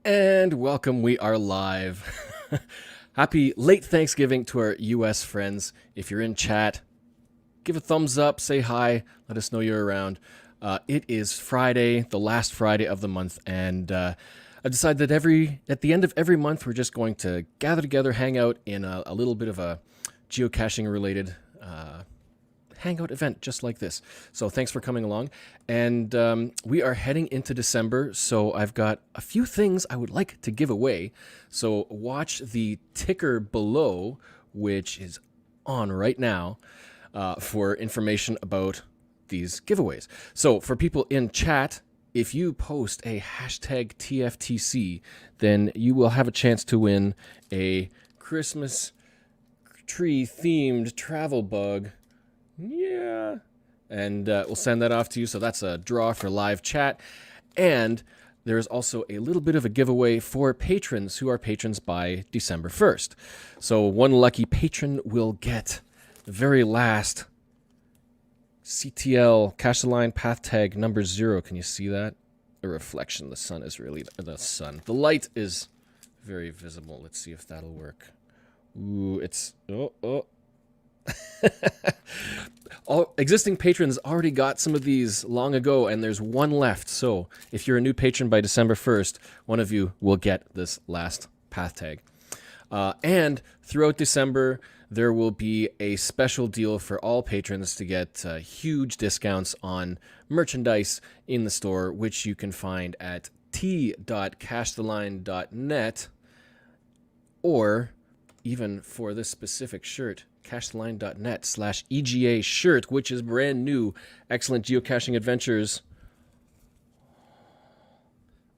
And welcome, we are live. Happy late Thanksgiving to our US friends. If you're in chat, give a thumbs up, say hi, let us know you're around. It is Friday, the last Friday of the month, and I've decided that at the end of every month, we're just going to gather together, hang out in a little bit of a geocaching related hangout event just like this. So thanks for coming along. And we are heading into December, so I've got a few things I would like to give away. So watch the ticker below, which is on right now, for information about these giveaways. So for people in chat, if you post a hashtag TFTC, then you will have a chance to win a Christmas tree themed travel bug. Yeah. And we'll send that off to you. So that's a draw for live chat. And there's also a little bit of a giveaway for patrons who are patrons by December 1st. So one lucky patron will get the very last CTL Cache the Line path tag number 0. Can you see that? A reflection. The sun is really the sun. The light is very visible. Let's see if that'll work. Ooh, it's all existing patrons already got some of these long ago, and there's one left. So if you're a new patron by December 1st, one of you will get this last path tag. And throughout December, there will be a special deal for all patrons to get huge discounts on merchandise in the store, which you can find at t.cachetheline.net, or even for this specific shirt, cachetheline.net/EGA shirt, which is brand new. Excellent geocaching adventures.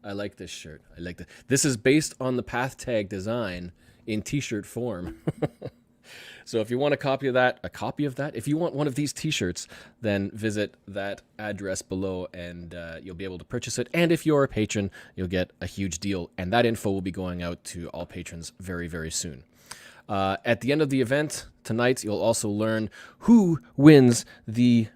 I like this shirt. I like that. This is based on the path tag design in t-shirt form. So if you want a copy of that, if you want one of these t-shirts, then visit that address below and you'll be able to purchase it. And if you're a patron, you'll get a huge deal. And that info will be going out to all patrons very, very soon. At the end of the event tonight, you'll also learn who wins the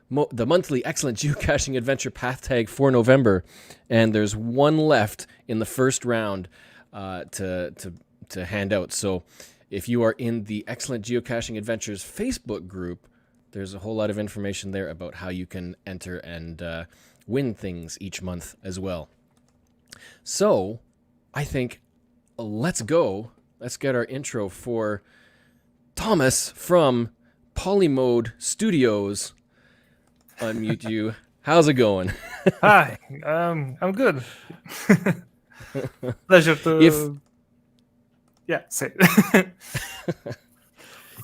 monthly Excellent Geocaching Adventure Path Tag for November, and there's one left in the first round to hand out. So if you are in the Excellent Geocaching Adventures Facebook group, there's a whole lot of information there about how you can enter and win things each month as well. So I think let's go. Let's get our intro for Thomas from Polymode Studios. Unmute you. How's it going? Hi, I'm good. Pleasure to. Say.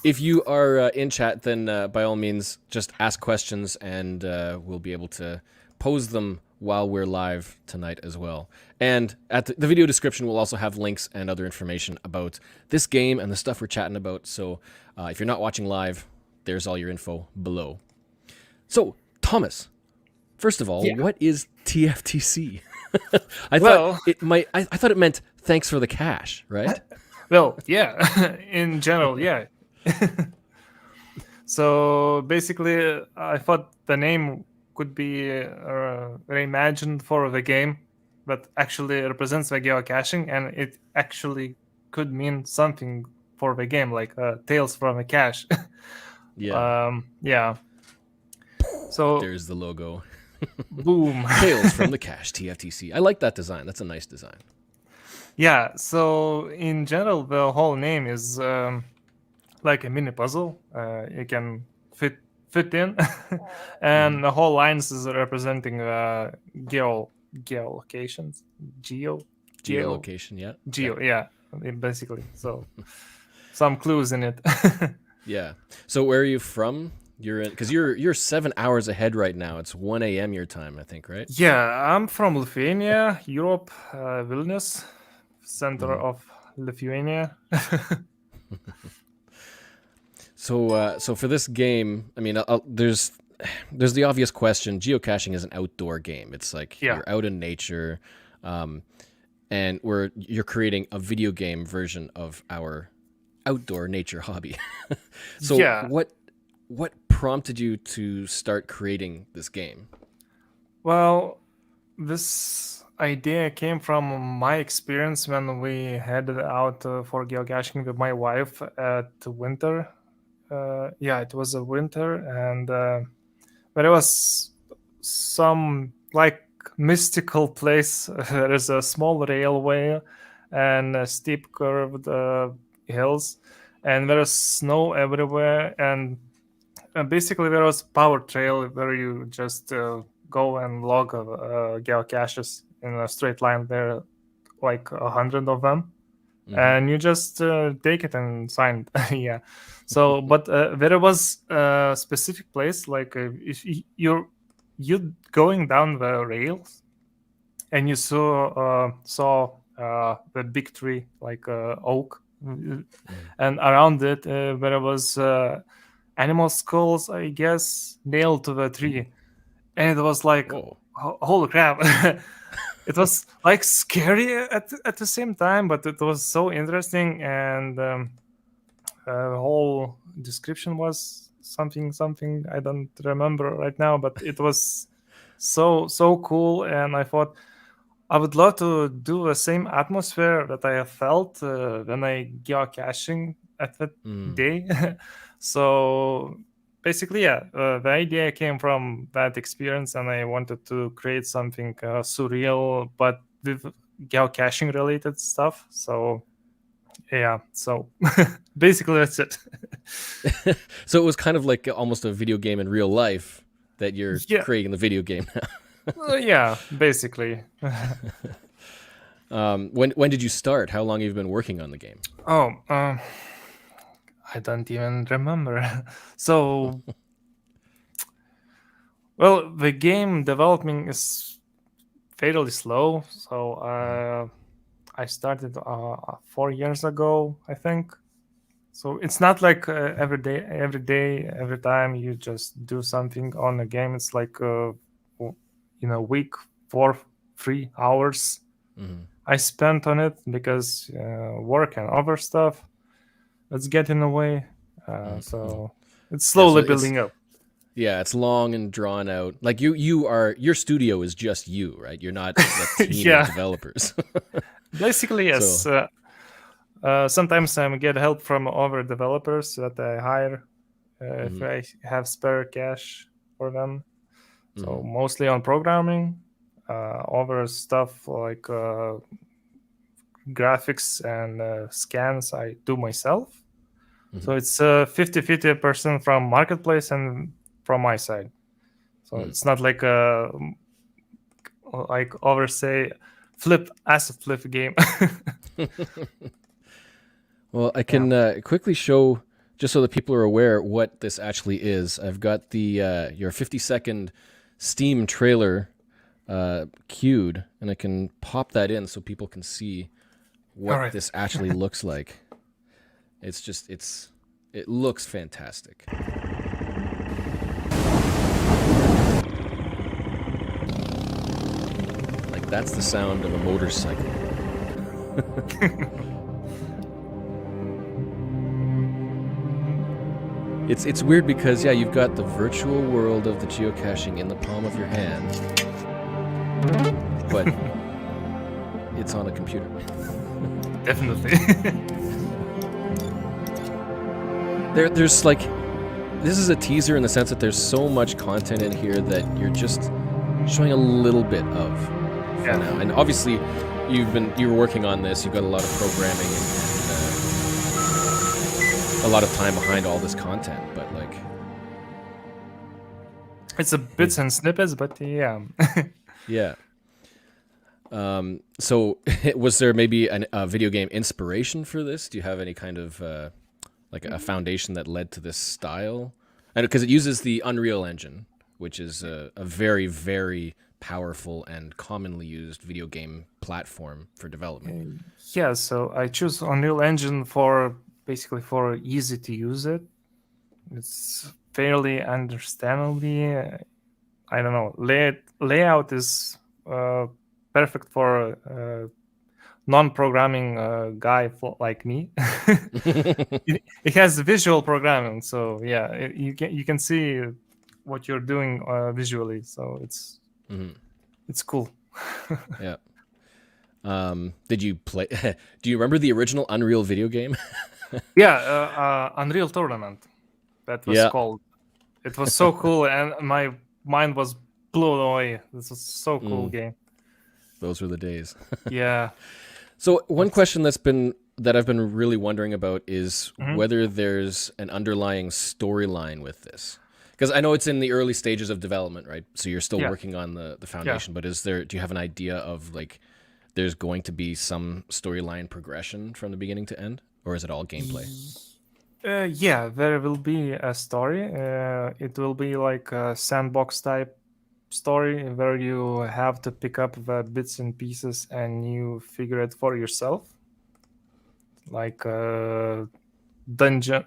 If you are in chat, then by all means, just ask questions and we'll be able to pose them while we're live tonight as well. And at the video description, we'll also have links and other information about this game and the stuff we're chatting about. So if you're not watching live, there's all your info below. So, Thomas, first of all, what is TFTC? I thought it meant thanks for the cash, right? Well, yeah, in general, yeah. So basically, I thought the name could be reimagined for the game, but actually represents the geocaching, and it actually could mean something for the game, like Tales from a Cache. Yeah. Yeah. So there's the logo. Boom. Tales from the Cache, TFTC. I like that design. That's a nice design. Yeah, so in general, the whole name is like a mini puzzle. You can fit in, and the whole lines is representing geolocations. Geolocation, yeah. Yeah, basically. So some clues in it. Yeah. So where are you from? Because you're 7 hours ahead right now. It's 1 a.m. your time, I think, right? Yeah, I'm from Lithuania, Europe, Vilnius, center of Lithuania. So for this game, I mean, there's the obvious question. Geocaching is an outdoor game. It's like you're out in nature, and you're creating a video game version of our outdoor nature hobby. So what prompted you to start creating this game? Well, this idea came from my experience when we headed out for geocaching with my wife at winter. Yeah, it was a winter, and there was some like mystical place. There is a small railway and steep curved hills, and there is snow everywhere. And basically, there was a power trail where you just go and log geocaches in a straight line. There are like 100 of them, and you just take it and sign it. Yeah. So but there was a specific place, like if you going down the rails and you saw the big tree, like oak, and around it there was animal skulls, I guess, nailed to the tree, and it was like, Whoa. holy crap. It was like scary at the same time, but it was so interesting. And the whole description was something I don't remember right now, but it was so cool. And I thought I would love to do the same atmosphere that I have felt when I geocaching at that day. So basically, yeah, the idea came from that experience, and I wanted to create something surreal, but with geocaching related stuff. So yeah, so basically that's it. So it was kind of like almost a video game in real life that you're Yeah. creating the video game now. Yeah, basically. When did you start? How long have you been working on the game? Oh, I don't even remember. So, well, the game development is fairly slow. So I started 4 years ago, I think. So it's not like every day, every time you just do something on a game. It's like in a week, 3 hours I spent on it, because work and other stuff let's get in the way. So it's slowly building up. Yeah, it's long and drawn out. Like your studio is just you, right? You're not a team of developers. Basically, yes. So, sometimes I get help from other developers that I hire if I have spare cash for them. So mostly on programming, other stuff like graphics and scans I do myself. So it's 50-50% from marketplace and from my side. So it's not like over say asset flip game. Well, I can quickly show, just so that people are aware, what this actually is. I've got the your 50-second Steam trailer queued, and I can pop that in so people can see what this actually looks like. It's just it looks fantastic. Like, that's the sound of a motorcycle. It's weird because, yeah, you've got the virtual world of the geocaching in the palm of your hand, but it's on a computer. Definitely. There's like, this is a teaser in the sense that there's so much content in here that you're just showing a little bit of for now. And obviously, you were working on this. You've got a lot of programming and a lot of time behind all this content. But like, it's a bits and snippets, but yeah. Yeah. So, was there maybe a video game inspiration for this? Do you have any kind of like a foundation that led to this style? And because it uses the Unreal Engine, which is a very, very powerful and commonly used video game platform for development. Yeah, so I choose Unreal Engine for easy to use it. It's fairly understandably. I don't know. Layout is perfect for non-programming guy like me. It has visual programming, so yeah, you can see what you're doing visually. So it's cool. Yeah. Did you play? Do you remember the original Unreal video game? Yeah, Unreal Tournament. That was Yeah, called. It was so cool, and my mind was blown away. This was so cool game. those were the days. Yeah. So one question that I've been really wondering about is Mhm. whether there's an underlying storyline with this. Because I know it's in the early stages of development, right? So you're still Yeah. working on the foundation, but do you have an idea of like there's going to be some storyline progression from the beginning to end, or is it all gameplay? Yeah, there will be a story. It will be like a sandbox type story where you have to pick up the bits and pieces and you figure it for yourself. Like a dungeon,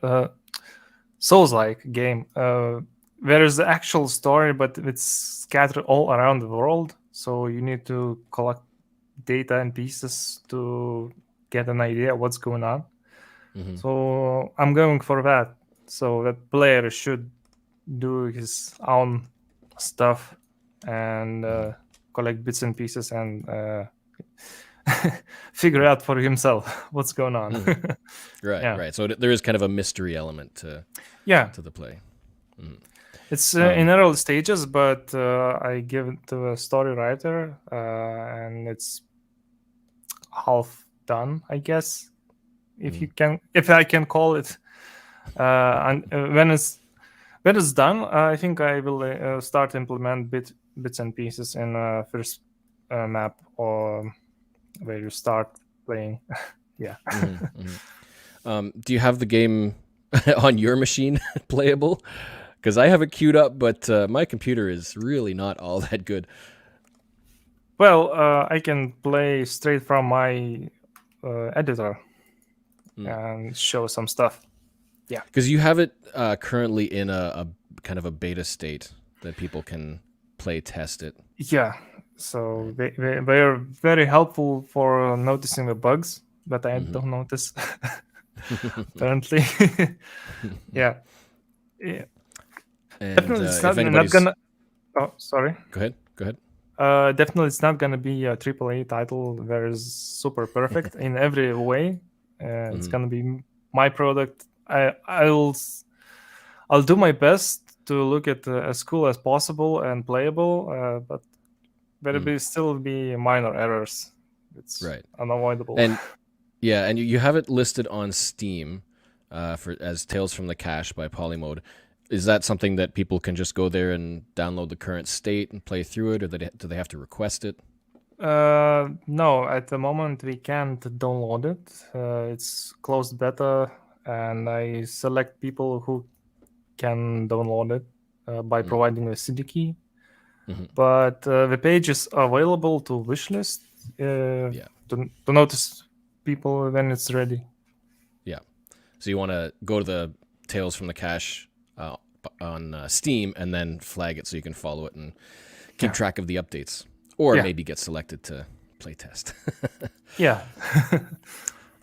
Souls-like game. There is the actual story, but it's scattered all around the world. So you need to collect data and pieces to get an idea of what's going on. So I'm going for that. So that player should do his own stuff and collect bits and pieces and figure out for himself what's going on. Right, Yeah. right. So there is kind of a mystery element to Yeah, the play. it's in early stages, but I give it to a story writer, and it's half done, I guess. If I can call it. And when it's done, I think I will start implement bits and pieces in first map or where you start playing. Yeah. Do you have the game on your machine playable? Because I have it queued up, but my computer is really not all that good. Well, I can play straight from my editor and show some stuff. Yeah. Because you have it currently in a kind of a beta state that people can play test it. Yeah. So they are very helpful for noticing the bugs that I don't notice apparently. Yeah. Yeah. And Definitely, it's if not anybody's... gonna. Oh, sorry. Go ahead. Definitely, it's not gonna be a AAA title that is super perfect in every way. It's gonna be my product. I'll do my best to look at as cool as possible and playable, but there will still be minor errors. It's Right. unavoidable. And yeah, and you have it listed on Steam as Tales from the Cache by Polymode. Is that something that people can just go there and download the current state and play through it, or do they have to request it? No, at the moment we can't download it. It's closed beta, and I select people who can download it by providing a CD key. But the page is available to wishlist to notice people when it's ready. Yeah. So you want to go to the Tales from the Cache on Steam and then flag it so you can follow it and keep track of the updates, or maybe get selected to play test. Yeah.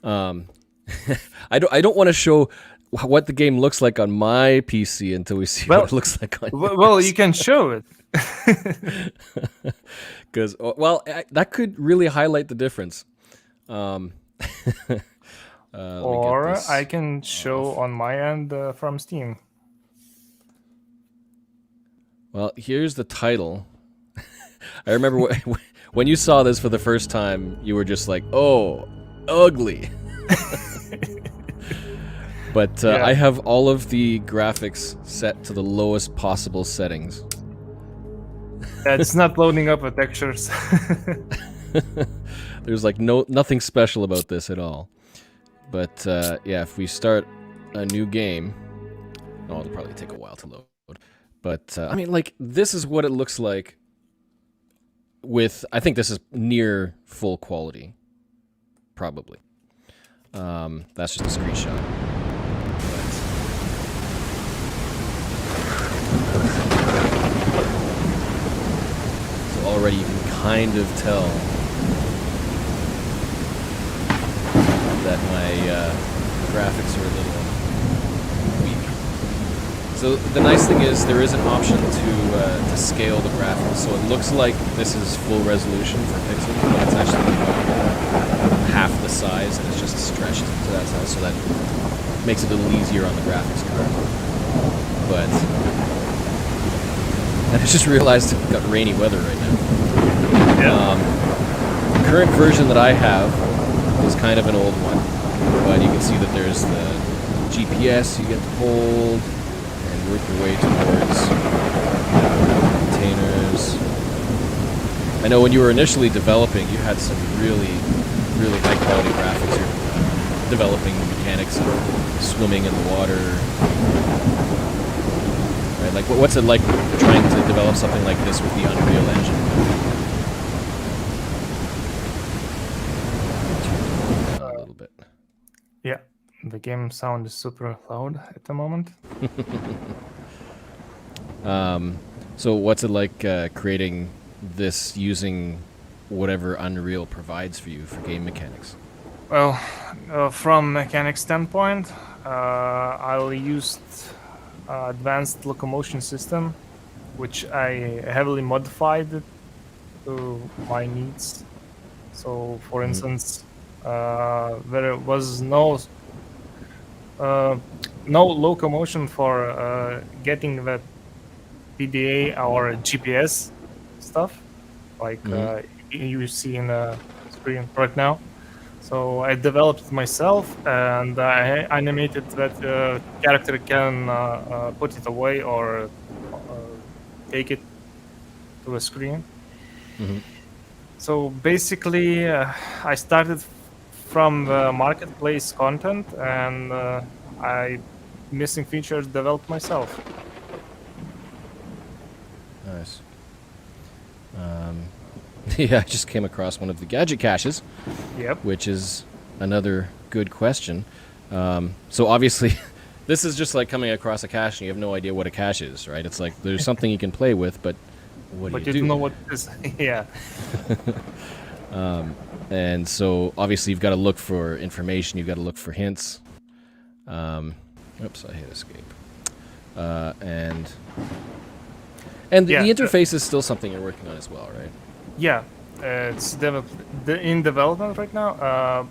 I don't want to show what the game looks like on my PC until we see what it looks like on yours. Well, you can show it. Because that could really highlight the difference. Or I can show on my end from Steam. Well, here's the title. I remember when you saw this for the first time, you were just like, "Oh, ugly." But I have all of the graphics set to the lowest possible settings. It's not loading up with textures. There's like nothing special about this at all. But yeah, if we start a new game, it'll probably take a while to load. But I mean, like, this is what it looks like I think this is near full quality, probably. That's just a screenshot. So already you can kind of tell that my graphics are a little weak. So the nice thing is there is an option to scale the graphics. So it looks like this is full resolution for pixels, but it's actually half the size, and it's just stretched to that size, so that makes it a little easier on the graphics card. But and I just realized we've got rainy weather right now. Yeah. The current version that I have is kind of an old one, but you can see that there's the GPS you get to hold and work your way towards containers. I know when you were initially developing, you had some really high quality graphics. You're developing the mechanics of swimming in the water. Right? Like, what's it like trying to develop something like this with the Unreal Engine? Turn it down a little bit. Yeah, the game sound is super loud at the moment. So what's it like creating this using whatever Unreal provides for you for game mechanics? Well, from mechanics standpoint, I used advanced locomotion system, which I heavily modified it to my needs. So, for instance, there was no locomotion for getting the PDA or GPS stuff, like you see in the screen right now. So I developed it myself, and I animated that character can put it away or take it to a screen. So basically, I started from the marketplace content, and I missing features developed myself. Nice. Yeah, I just came across one of the gadget caches. Yep. Which is another good question. So obviously, this is just like coming across a cache and you have no idea what a cache is, right? It's like there's something you can play with, but what do you do? But you don't know what it is. Yeah. And so obviously you've got to look for information. You've got to look for hints. Oops, I hit escape. And the interface is still something you're working on as well, right? Yeah, it's in development right now.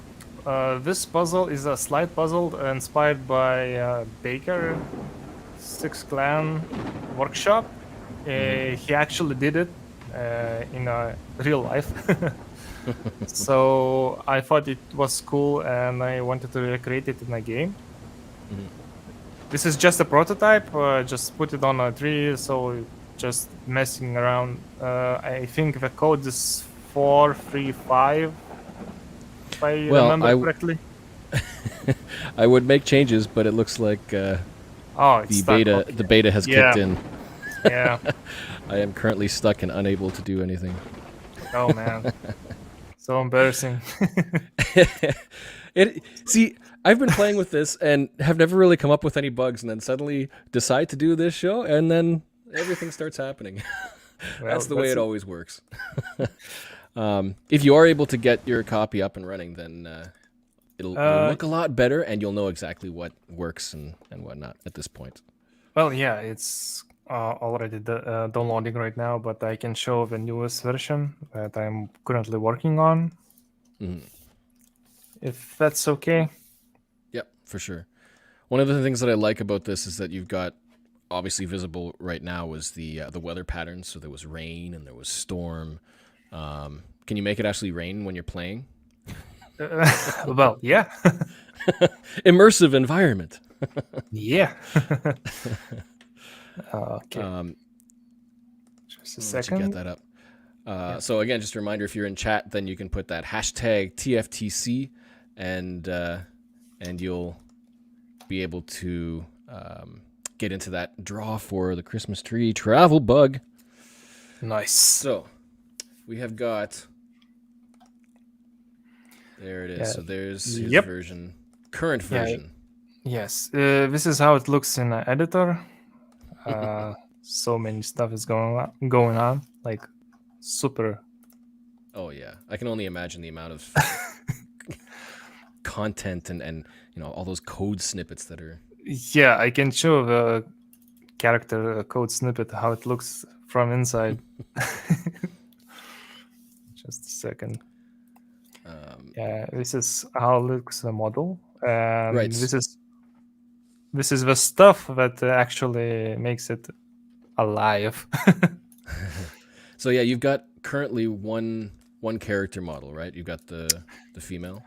This puzzle is a slide puzzle inspired by Baker Six Clan workshop. He actually did it in real life. So I thought it was cool, and I wanted to recreate it in a game. This is just a prototype. Just put it on a tree, so just messing around. I think the code is 435, if I remember correctly. I would make changes, but it looks like the beta has kicked in. Yeah. I am currently stuck and unable to do anything. Oh man, so embarrassing. See, I've been playing with this and have never really come up with any bugs, and then suddenly decide to do this show, and then everything starts happening. That's the way it always works. If you are able to get your copy up and running, then it'll look a lot better, and you'll know exactly what works and whatnot at this point. Well, yeah, it's already downloading right now, but I can show the newest version that I'm currently working on. If that's okay. Yep, for sure. One of the things that I like about this is that you've got, obviously visible right now, was the weather patterns. So there was rain and there was storm. Can you make it actually rain when you're playing? Well, yeah. Immersive environment. Yeah. Okay. Just a second. Get that up. So again, just a reminder: if you're in chat, then you can put that hashtag TFTC, and you'll be able to get into that draw for the Christmas tree travel bug. Nice. So we have got. There it is. Yeah. So there's his version, current version. Yes. This is how it looks in the editor. So many stuff is going on, like super. Oh yeah, I can only imagine the amount of content and all those code snippets that are. Yeah, I can show the character code snippet how it looks from inside. Just a second. Yeah, this is how looks the model, and Right. this is the stuff that actually makes it alive. So yeah, you've got currently one character model, right? You've got the female.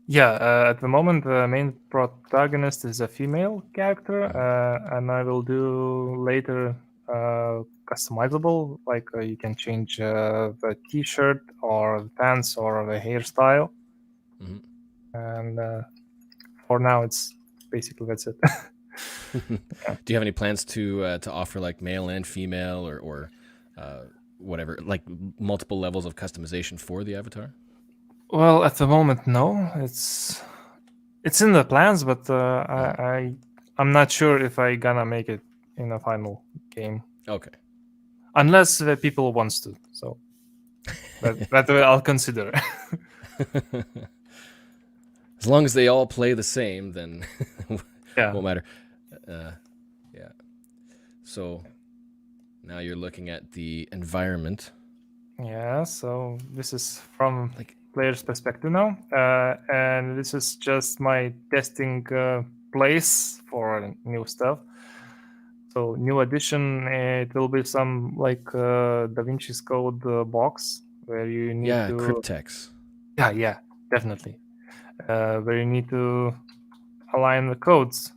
Yeah, at the moment, the main protagonist is a female character, and I will do later customizable, like you can change the t-shirt or the pants or the hairstyle. And for now, it's basically that's it. Do you have any plans to offer like male and female or whatever, like multiple levels of customization for the avatar? Well, at the moment, no. It's in the plans, but I'm not sure if I gonna make it in a final game. Okay. Unless the people wants to, so that I'll consider. As long as they all play the same, then Yeah. won't matter. Yeah. So now you're looking at the environment. Yeah, so this is from player's perspective now, and this is just my testing place for new stuff. So new addition, it will be some like Da Vinci's Code box where you need to cryptex. Yeah, definitely. Where you need to align the codes.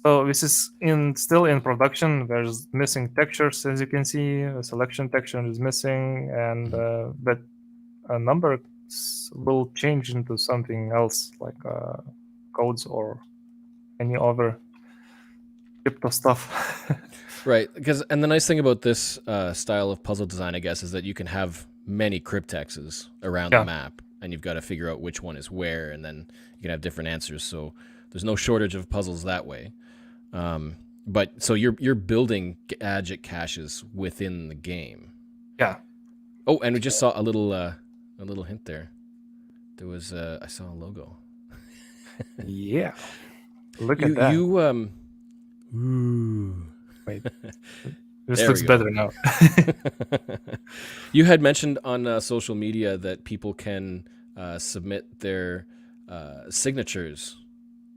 So this is still in production. There's missing textures, as you can see. The selection texture is missing, and but numbers will change into something else, like codes or any other crypto stuff. Right, and the nice thing about this style of puzzle design, I guess, is that you can have many cryptexes around the map, and you've got to figure out which one is where, and then you can have different answers. So there's no shortage of puzzles that way. But so you're building gadget caches within the game. Yeah. Oh, and we just saw a little hint there. There was I saw a logo. Yeah. Look at that. Wait. This looks better now. You had mentioned on social media that people can submit their signatures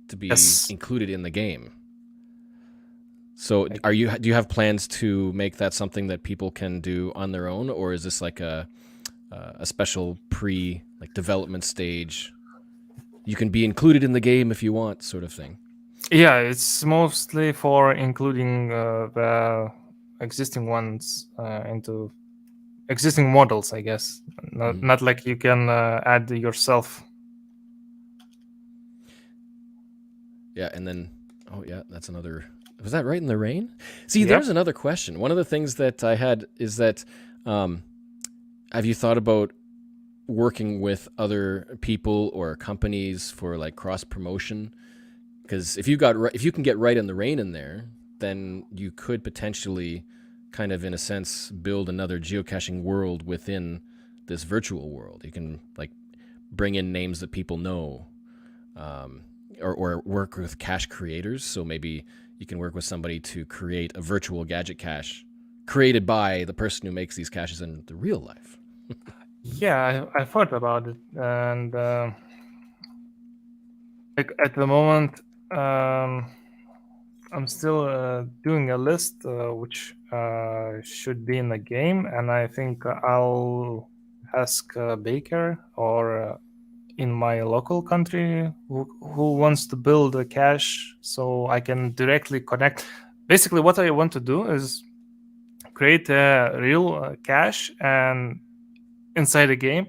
to be included in the game. So do you have plans to make that something that people can do on their own, or is this like a special development stage? You can be included in the game if you want, sort of thing. Yeah, it's mostly for including the existing ones into existing models, I guess. Not like you can add yourself. Yeah, and then that's another. Was that right in the rain? See, there's another question. One of the things that I had is that have you thought about working with other people or companies for like cross promotion? Because if you can get right in the rain in there, then you could potentially kind of, in a sense, build another geocaching world within this virtual world. You can like bring in names that people know, or work with cache creators. So maybe you can work with somebody to create a virtual gadget cache created by the person who makes these caches in the real life. Yeah, I thought about it, and at the moment, I'm still doing a list which should be in the game, and I think I'll ask Baker or in my local country who wants to build a cache so I can directly connect. Basically, what I want to do is create a real cache and inside a game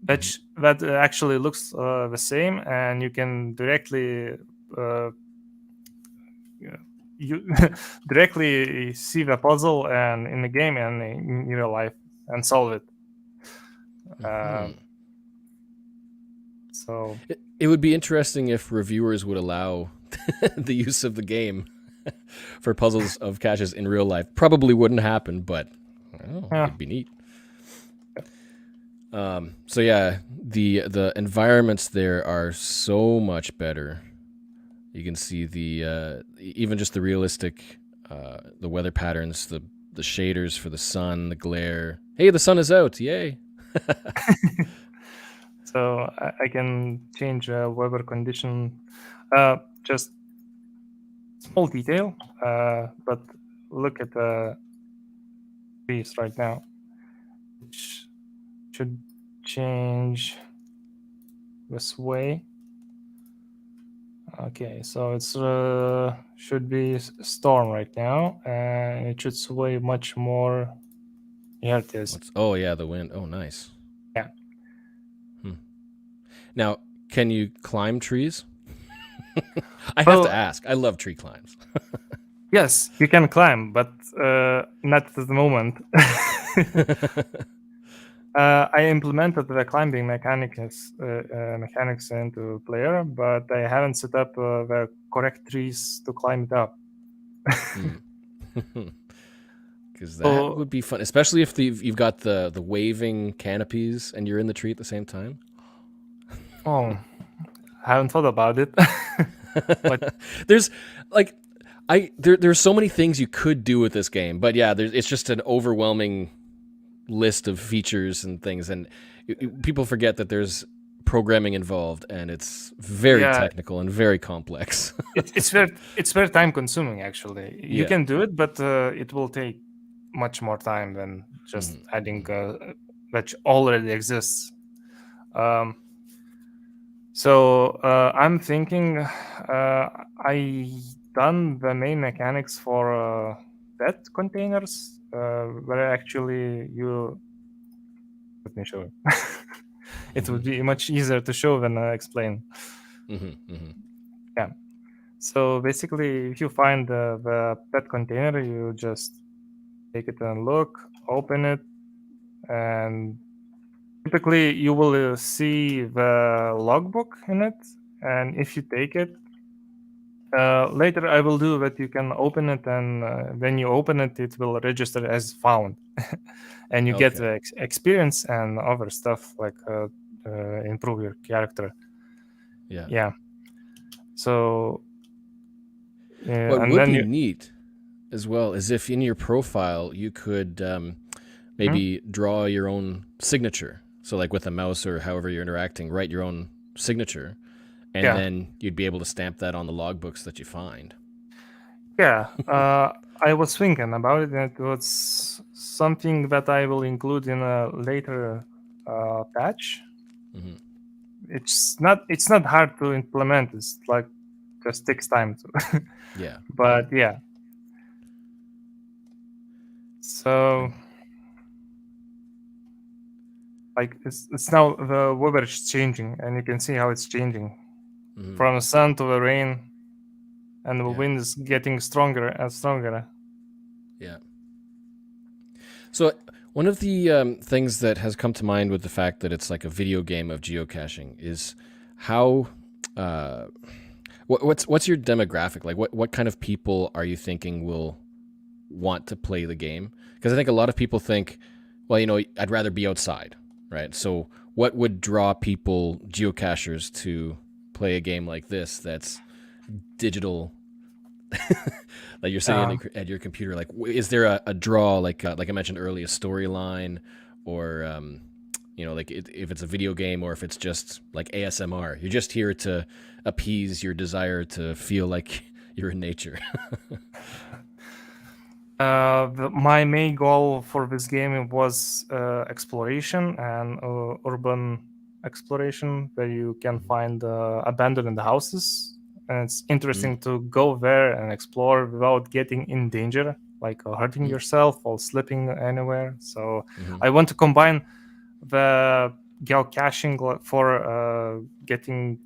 that actually looks the same, and you can directly you directly see the puzzle and in the game and in real life and solve it. So it would be interesting if reviewers would allow the use of the game for puzzles of caches in real life. Probably wouldn't happen, but it'd be neat. So yeah, the environments there are so much better. You can see the even just the realistic the weather patterns, the shaders for the sun, the glare. Hey, the sun is out! Yay! So I can change weather condition. Just small detail, but look at the trees right now, which should change this way. Okay, so it's should be storm right now, and it should sway much more. Here it is. Oh yeah, the wind. Oh, nice. Yeah. Now, can you climb trees? I have to ask. I love tree climbs. Yes, you can climb, but not at the moment. I implemented the climbing mechanics into player, but I haven't set up the correct trees to climb it up. Because that would be fun, especially if you've got the waving canopies and you're in the tree at the same time. Oh, I haven't thought about it. But there's like there's so many things you could do with this game, but yeah, it's just an overwhelming list of features and things, and people forget that there's programming involved, and it's very technical and very complex. it's very time consuming. Actually, you can do it, but it will take much more time than just adding that already exists. So I'm thinking I done the main mechanics for pet containers, where actually you let me show it. It would be much easier to show than explain. Yeah. So basically, if you find the pet container, you just take it and look, open it, and typically you will see the logbook in it. And if you take it, later I will do that. You can open it, and when you open it, it will register as found, and you get the experience and other stuff like improve your character. Yeah. So what would be neat as well is if in your profile you could maybe draw your own signature. So like with a mouse or however you're interacting, write your own signature, and then you'd be able to stamp that on the logbooks that you find. Yeah, I was thinking about it, and it was something that I will include in a later patch. It's not hard to implement. It's like just takes time to. Yeah. But yeah. So like it's now the weather is changing, and you can see how it's changing from the sun to the rain, and the wind is getting stronger and stronger. Yeah. So one of the things that has come to mind with the fact that it's like a video game of geocaching is how what's your demographic? Like what kind of people are you thinking will want to play the game? Because I think a lot of people think, well, I'd rather be outside, right? So what would draw people, geocachers, to play a game like this that's digital? Like you're sitting at your computer. Like, is there a draw, like I mentioned earlier, a storyline, or like if it's a video game, or if it's just like ASMR, you're just here to appease your desire to feel like you're in nature. My main goal for this game was exploration and urban exploration, where you can find abandoned houses. And it's interesting to go there and explore without getting in danger, like hurting yourself or slipping anywhere. So I want to combine the geocaching for getting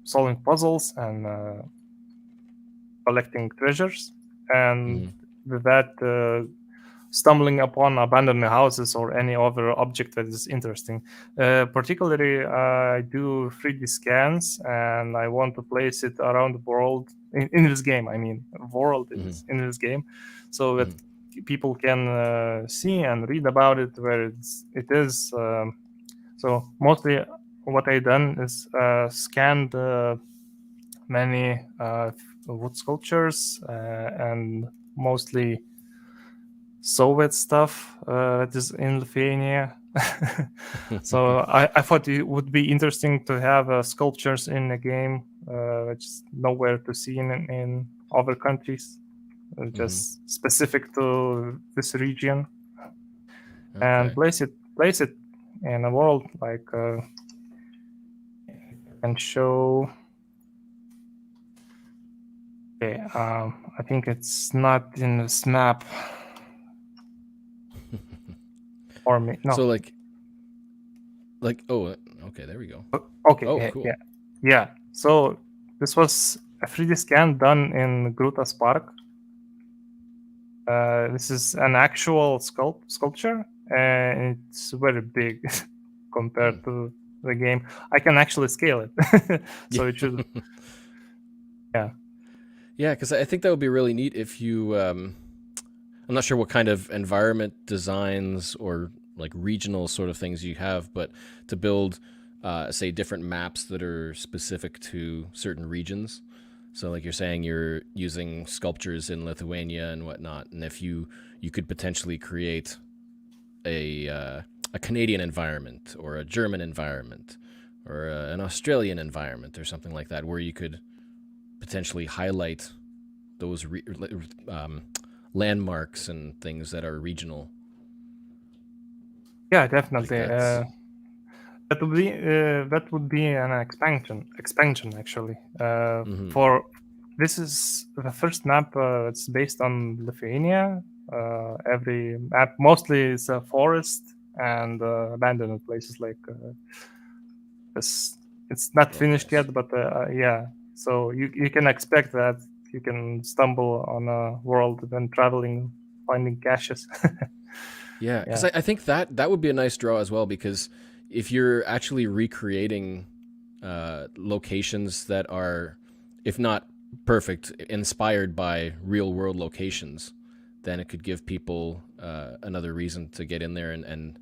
solving puzzles and collecting treasures, and with that stumbling upon abandoned houses or any other object that is interesting. Particularly, I do 3D scans, and I want to place it around the world in this game. I mean, world is in this game, so that people can see and read about it where it is. So mostly, what I done is scanned many wood sculptures and mostly Soviet stuff that is in Lithuania. So I thought it would be interesting to have sculptures in a game which is nowhere to see in other countries, just specific to this region, and place it in a world like and show. Okay, I think it's not in this map. Or me, no. So like, oh, okay, there we go. Okay, Oh, cool. Yeah. So this was a 3D scan done in Grutas Park. This is an actual sculpture, and it's very big compared to the game. I can actually scale it, so it should. Yeah. Yeah, because I think that would be really neat if you. I'm not sure what kind of environment designs or like regional sort of things you have, but to build, say, different maps that are specific to certain regions. So, like you're saying, you're using sculptures in Lithuania and whatnot, and if you could potentially create a Canadian environment or a German environment or an Australian environment or something like that, where you could potentially highlight those landmarks and things that are regional. Yeah, definitely. That would be an expansion actually. For this is the first map. It's based on Lithuania. Every map mostly is a forest and abandoned places like this. It's not finished yet, but yeah. So you can expect that you can stumble on a world when traveling, finding caches. Yeah, because I think that would be a nice draw as well, because if you're actually recreating locations that are, if not perfect, inspired by real world locations, then it could give people another reason to get in there and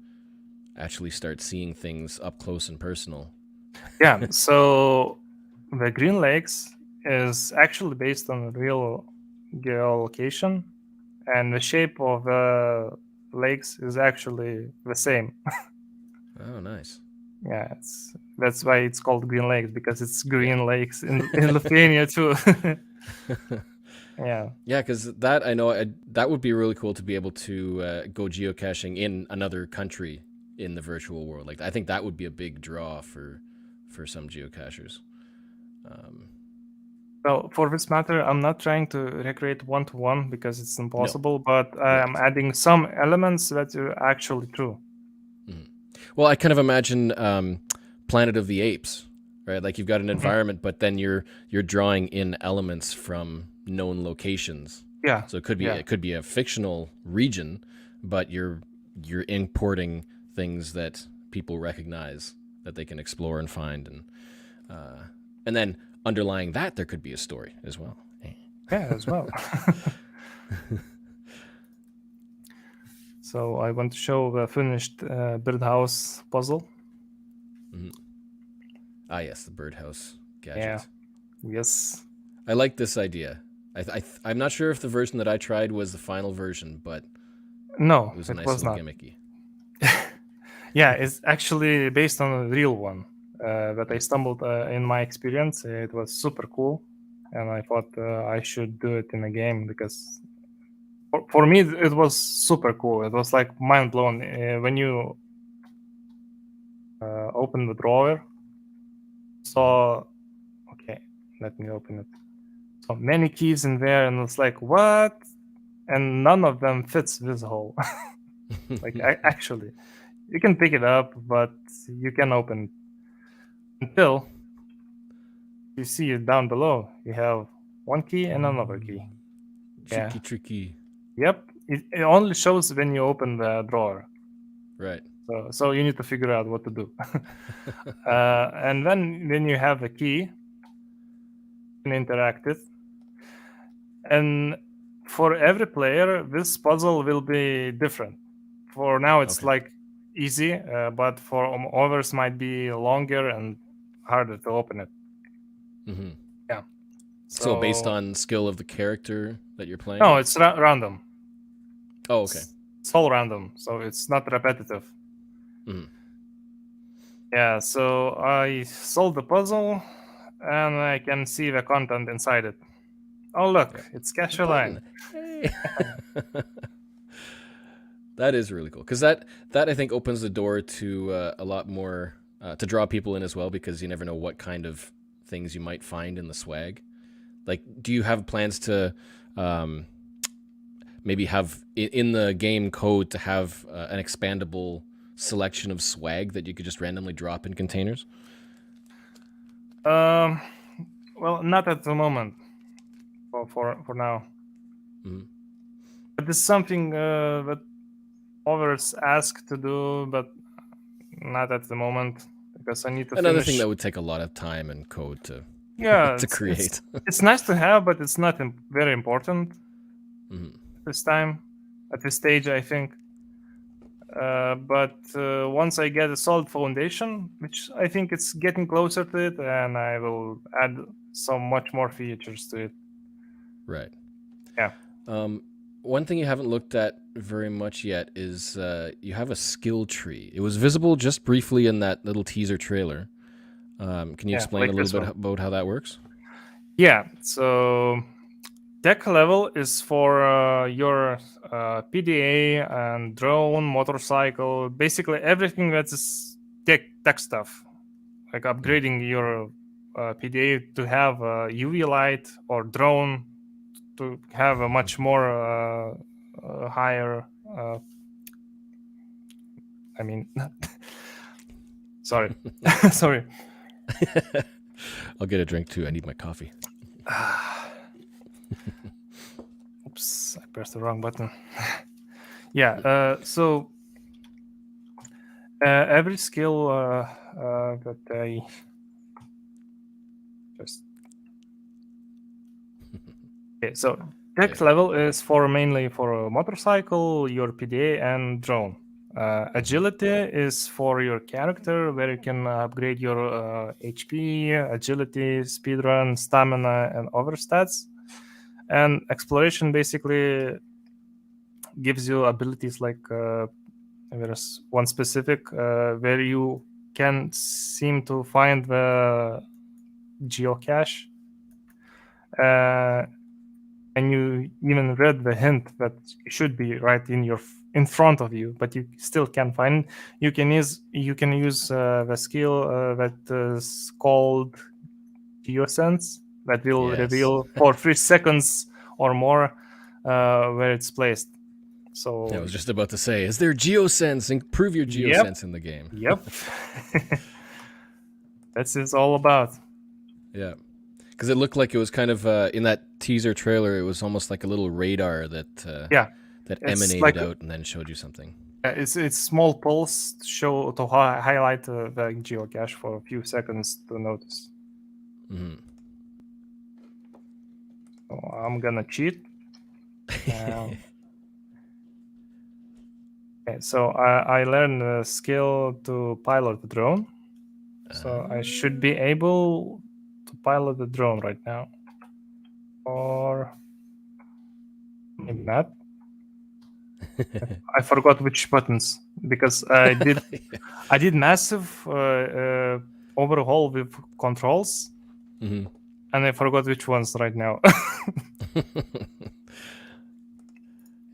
actually start seeing things up close and personal. Yeah, so the Green Lakes is actually based on real geolocation, and the shape of the lakes is actually the same. Oh, nice. Yeah, that's why it's called Green Lakes, because it's green lakes in Lithuania too. Yeah. Yeah, because that I know that would be really cool to be able to go geocaching in another country in the virtual world. Like I think that would be a big draw for some geocachers. Well, for this matter, I'm not trying to recreate one-to-one because it's impossible, but I'm adding some elements that are actually true. Well, I kind of imagine Planet of the Apes, right? Like you've got an environment, but then you're drawing in elements from known locations. Yeah. So it could be a fictional region, but you're importing things that people recognize that they can explore and find, and then underlying that there could be a story as well. Yeah, as well. So I want to show the finished birdhouse puzzle. Ah, yes, the birdhouse gadget. Yeah. Yes. I like this idea. I'm not sure if the version that I tried was the final version, but no, it was a nice little gimmicky. Yeah, it's actually based on a real one that I stumbled in my experience. It was super cool, and I thought I should do it in a game because for me it was super cool. It was like mind blown when you open the drawer. So, okay, let me open it. So many keys in there, and it's like, what? And none of them fits this hole. Like actually, you can pick it up, but you can open it until you see it down below. You have one key and another key. Tricky. Yep. It only shows when you open the drawer. Right. So you need to figure out what to do. And then you have a key, you can interact it. And for every player, this puzzle will be different. For now, it's like easy, but for others might be longer and harder to open it. Mm-hmm. Yeah. So based So on skill of the character that you're playing no, with? it's random. Oh, okay. It's all random, so it's not repetitive. Mhm. Yeah, so I solved the puzzle, and I can see the content inside it. Oh look, Yeah. it's There's a cache line. button. Hey. That is really cool because that I think opens the door to a lot more to draw people in as well, because you never know what kind of things you might find in the swag. Like, do you have plans to um, maybe have in the game code to have an expandable selection of swag that you could just randomly drop in containers? Um, well, not at the moment. For now, Mm-hmm. but it's something that others ask to do, but not at the moment because I need to Another thing finish. that would take a lot of time and code to Yeah, to create. it's nice to have, but it's not very important Mm-hmm. this time at this stage, I think. But once I get a solid foundation, which I think it's getting closer to it, and I will add some much more features to it. Right. Yeah. One thing you haven't looked at very much yet is you have a skill tree. It was visible just briefly in that little teaser trailer. Can you explain like a this little bit one. about how that works? Yeah. So tech level is for your PDA and drone, motorcycle, basically everything that is tech stuff, like upgrading your PDA to have a UV light or drone to have a much more higher. I mean, sorry, sorry. I'll get a drink too. I need my coffee. Oops, I pressed the wrong button. Yeah. So every skill that I just okay. So tech level is for mainly for a motorcycle, your PDA, and drone. Agility is for your character, where you can upgrade your HP, agility, speedrun, stamina, and other stats. And exploration basically gives you abilities like there's one specific where you can seem to find the geocache. And you even read the hint that it should be right in front of you, but you still can't find. You can use the skill that is called geosense that will Yes. reveal for 3 seconds or more where it's placed. So I was just about to say, is there geosense? Improve your geosense in the game. Yep. That's what it's all about. Yeah. Because it looked like it was kind of in that teaser trailer. It was almost like a little radar that that emanated like out and then showed you something. It's small pulse to highlight the geocache for a few seconds to notice. Mm-hmm. So I'm gonna cheat. Okay, so I learned the skill to pilot the drone. So I should be able to pilot the drone right now. Or maybe not. I forgot which buttons because I did massive overhaul with controls, Mm-hmm. and I forgot which ones right now.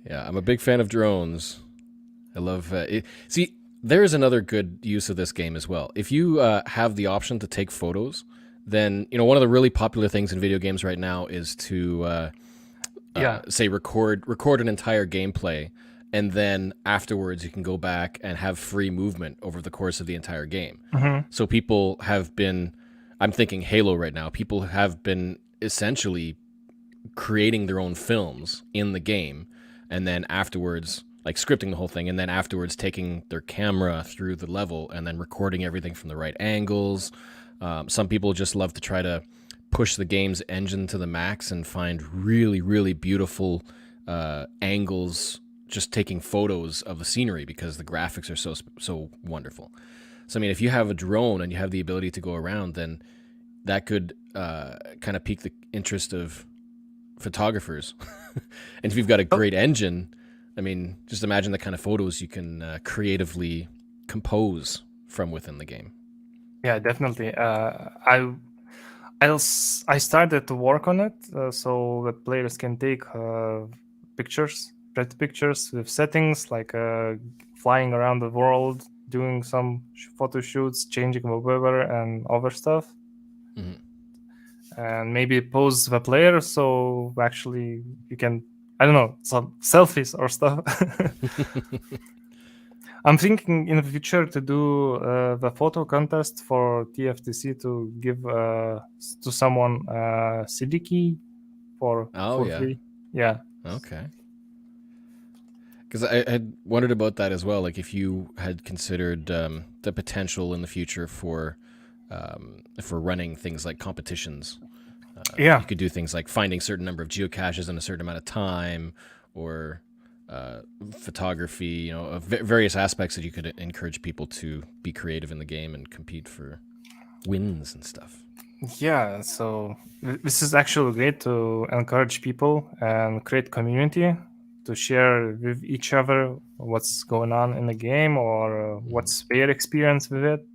Yeah, I'm a big fan of drones. I love it. See, there's another good use of this game as well. If you have the option to take photos, then one of the really popular things in video games right now is to say record an entire gameplay, and then afterwards you can go back and have free movement over the course of the entire game. Mm-hmm. So people have been, I'm thinking Halo right now, people have been essentially creating their own films in the game, and then afterwards, like scripting the whole thing, and then afterwards taking their camera through the level and then recording everything from the right angles. Some people just love to try to push the game's engine to the max and find really, really beautiful angles just taking photos of the scenery because the graphics are so wonderful. So, I mean, if you have a drone and you have the ability to go around, then that could kind of pique the interest of photographers. And if you've got a great engine, I mean, just imagine the kind of photos you can creatively compose from within the game. Yeah, definitely. I started to work on it, so the players can take pictures, pretty pictures with settings like flying around the world, doing some photo shoots, changing the weather and other stuff, and maybe pose the player. So actually, you can, I don't know, some selfies or stuff. I'm thinking in the future to do the photo contest for TFTC to give to someone CD key for Yeah. free. Yeah. Okay. Because I had wondered about that as well. Like if you had considered the potential in the future for running things like competitions. Yeah. You could do things like finding a certain number of geocaches in a certain amount of time, or photography, various aspects that you could encourage people to be creative in the game and compete for wins and stuff. Yeah. So this is actually great to encourage people and create community to share with each other what's going on in the game or what's their experience with it.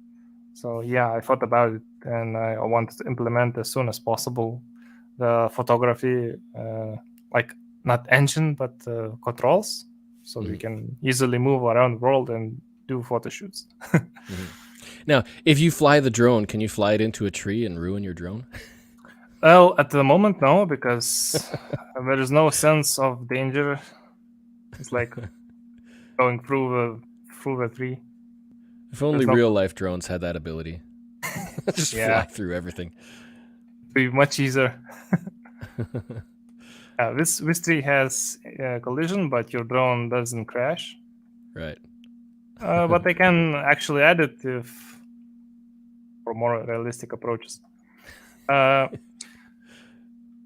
So yeah, I thought about it and I wanted to implement as soon as possible the photography, like not engine but controls, so we can easily move around the world and do photo shoots. Now, if you fly the drone, can you fly it into a tree and ruin your drone? Well, at the moment, no, because there is no sense of danger. It's like going through the tree. If only There's no, real life drones had that ability. Just yeah, fly through everything. be much easier. This tree has collision, but your drone doesn't crash. Right. But they can actually add it if for more realistic approaches.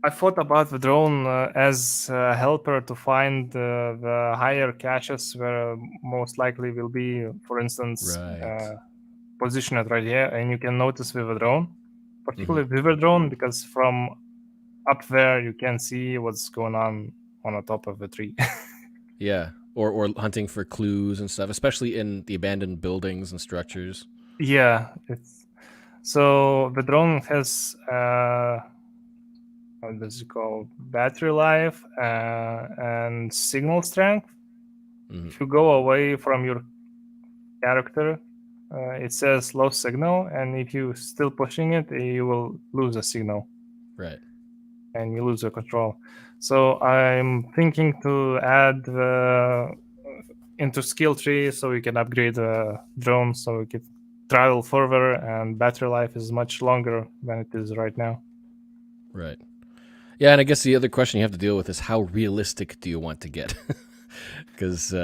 I thought about the drone as a helper to find the higher caches where most likely will be, for instance, Right. positioned right here, and you can notice with a drone, particularly with a drone, because from up there you can see what's going on the top of the tree. Yeah. Or hunting for clues and stuff, especially in the abandoned buildings and structures. Yeah, so the drone has what does it call, battery life and signal strength. If you go away from your character, it says low signal, and if you still pushing it, you will lose a signal. Right. And you lose the control. So I'm thinking to add into skill tree so we can upgrade the drone so we can travel further and battery life is much longer than it is right now. Right. Yeah, and I guess the other question you have to deal with is how realistic do you want to get? Because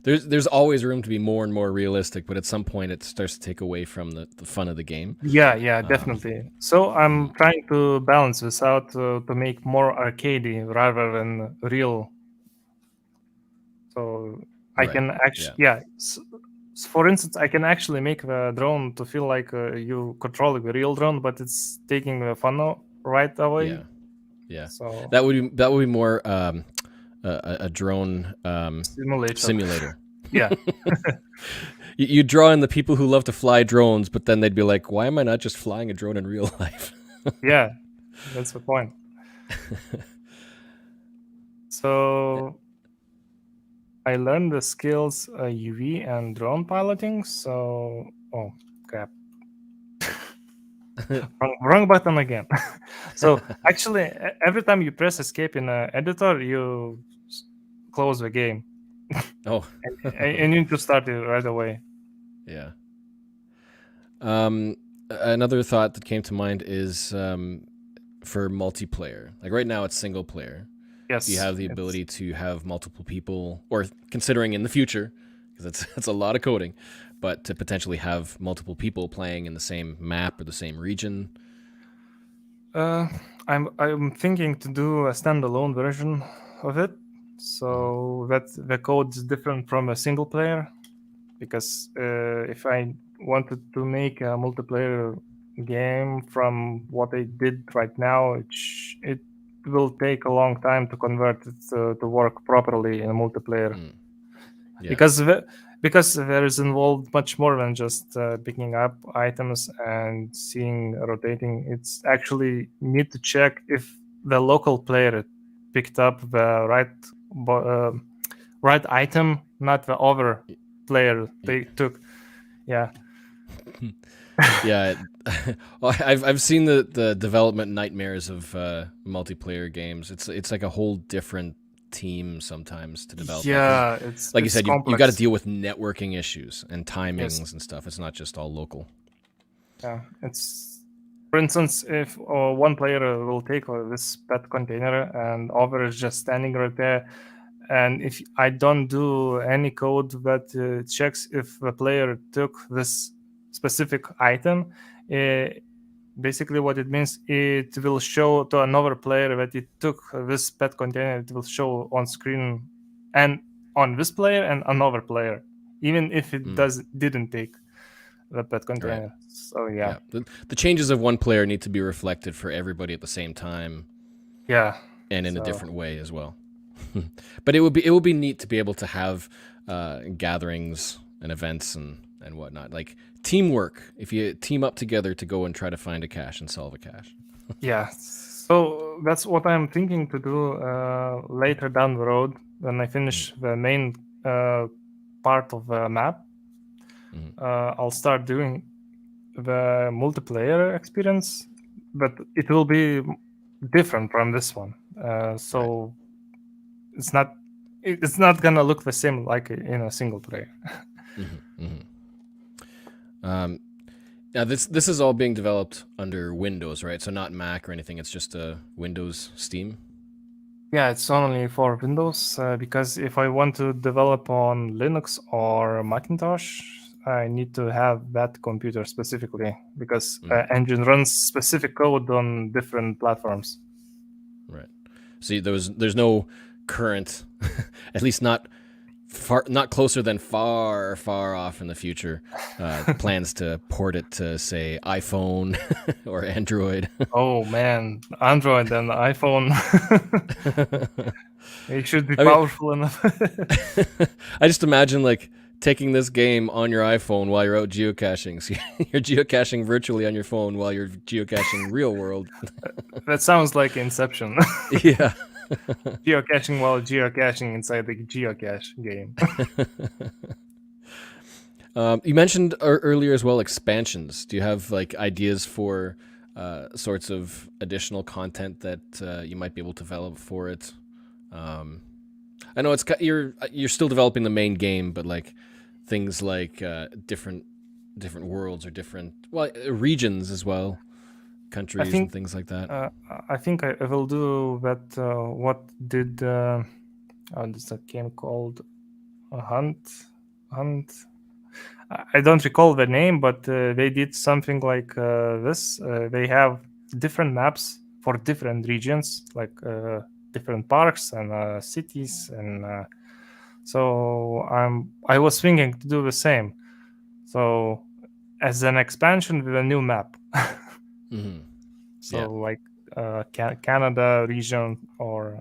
there's always room to be more and more realistic, but at some point it starts to take away from the fun of the game. Yeah, definitely. So I'm trying to balance this out to make more arcadey rather than real. So I can actually, for instance, I can actually make the drone to feel like you controlling the real drone, but it's taking the fun right away. Yeah. So that would be more a drone simulator. Yeah. You draw in the people who love to fly drones, but then they'd be like, "Why am I not just flying a drone in real life?" Yeah, that's the point. So I learned the skills UV and drone piloting. So, oh crap, wrong button again. So actually, every time you press escape in an editor, you close the game. Oh, and you need to start it right away. Yeah. Another thought that came to mind is for multiplayer. Like right now, it's single player. Yes. Do you have the ability to have multiple people, or considering in the future, because that's a lot of coding, but to potentially have multiple people playing in the same map or the same region? I'm thinking to do a standalone version of it, so that the code is different from a single player. Because if I wanted to make a multiplayer game. From what they did right now, it will take a long time to convert it to work properly in multiplayer. Yeah. Because there is involved much more than just picking up items and seeing rotating. It's actually need to check if the local player picked up the right item, not the other player they took. Yeah. Yeah. Well, I've seen the development nightmares of multiplayer games. It's like a whole different team sometimes to develop that, because Yeah, like you it's said, you got to complex. deal with networking issues and Yes. timings and stuff. It's not just all local. Yeah, it's, for instance, if one player will take this pet container and other is just standing right there, and if I don't do any code that checks if the player took this specific item, uh, basically what it means, it will show to another player that it took this pet container. It will show on screen and on this player and another player, even if it didn't take the pet Right. container. So yeah. The changes of one player need to be reflected for everybody at the same time Yeah. and in a So, different way as well. But it would be neat to be able to have gatherings and events and whatnot, like teamwork. If you team up together to go and try to find a cache and solve a cache. yeah. So that's what I'm thinking to do later down the road when I finish the main part of the map. I'll start doing the multiplayer experience, but it will be different from this one. So it's not gonna look the same like in a single player. Now this is all being developed under Windows, right? So not Mac or anything. It's just a Windows Steam. Yeah, it's only for Windows because if I want to develop on Linux or Macintosh, I need to have that computer specifically because engine runs specific code on different platforms. Right. See, there's no current, at least not closer than far off in the future, plans to port it to, say, iPhone or Android. Oh man, Android and iPhone. It should be I mean, powerful enough. I just imagine like taking this game on your iPhone while you're out geocaching. So you're geocaching virtually on your phone while you're geocaching real world. That sounds like Inception. Yeah. Geocaching while geocaching inside the geocache game. You mentioned earlier as well expansions. Do you have like ideas for sorts of additional content that you might be able to develop for it? I know you're still developing the main game, but like things like different worlds or different regions as well, countries and things like that. I think I will do that. What did this that game called? Hunt. I don't recall the name, but they did something like this. They have different maps for different regions, like different parks and cities, and so I was thinking to do the same. So as an expansion with a new map. So like Canada region or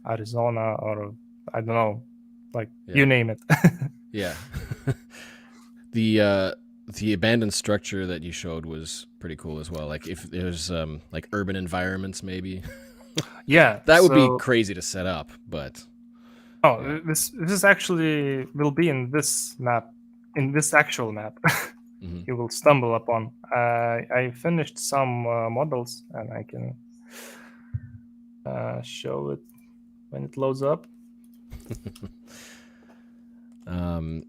Arizona or I don't know, like you name it. Yeah. The abandoned structure that you showed was pretty cool as well. Like if there's like urban environments, maybe. Yeah, that would be crazy to set up, but. This is actually will be in this map, in this actual map. You will stumble upon. I finished some models and I can show it when it loads up.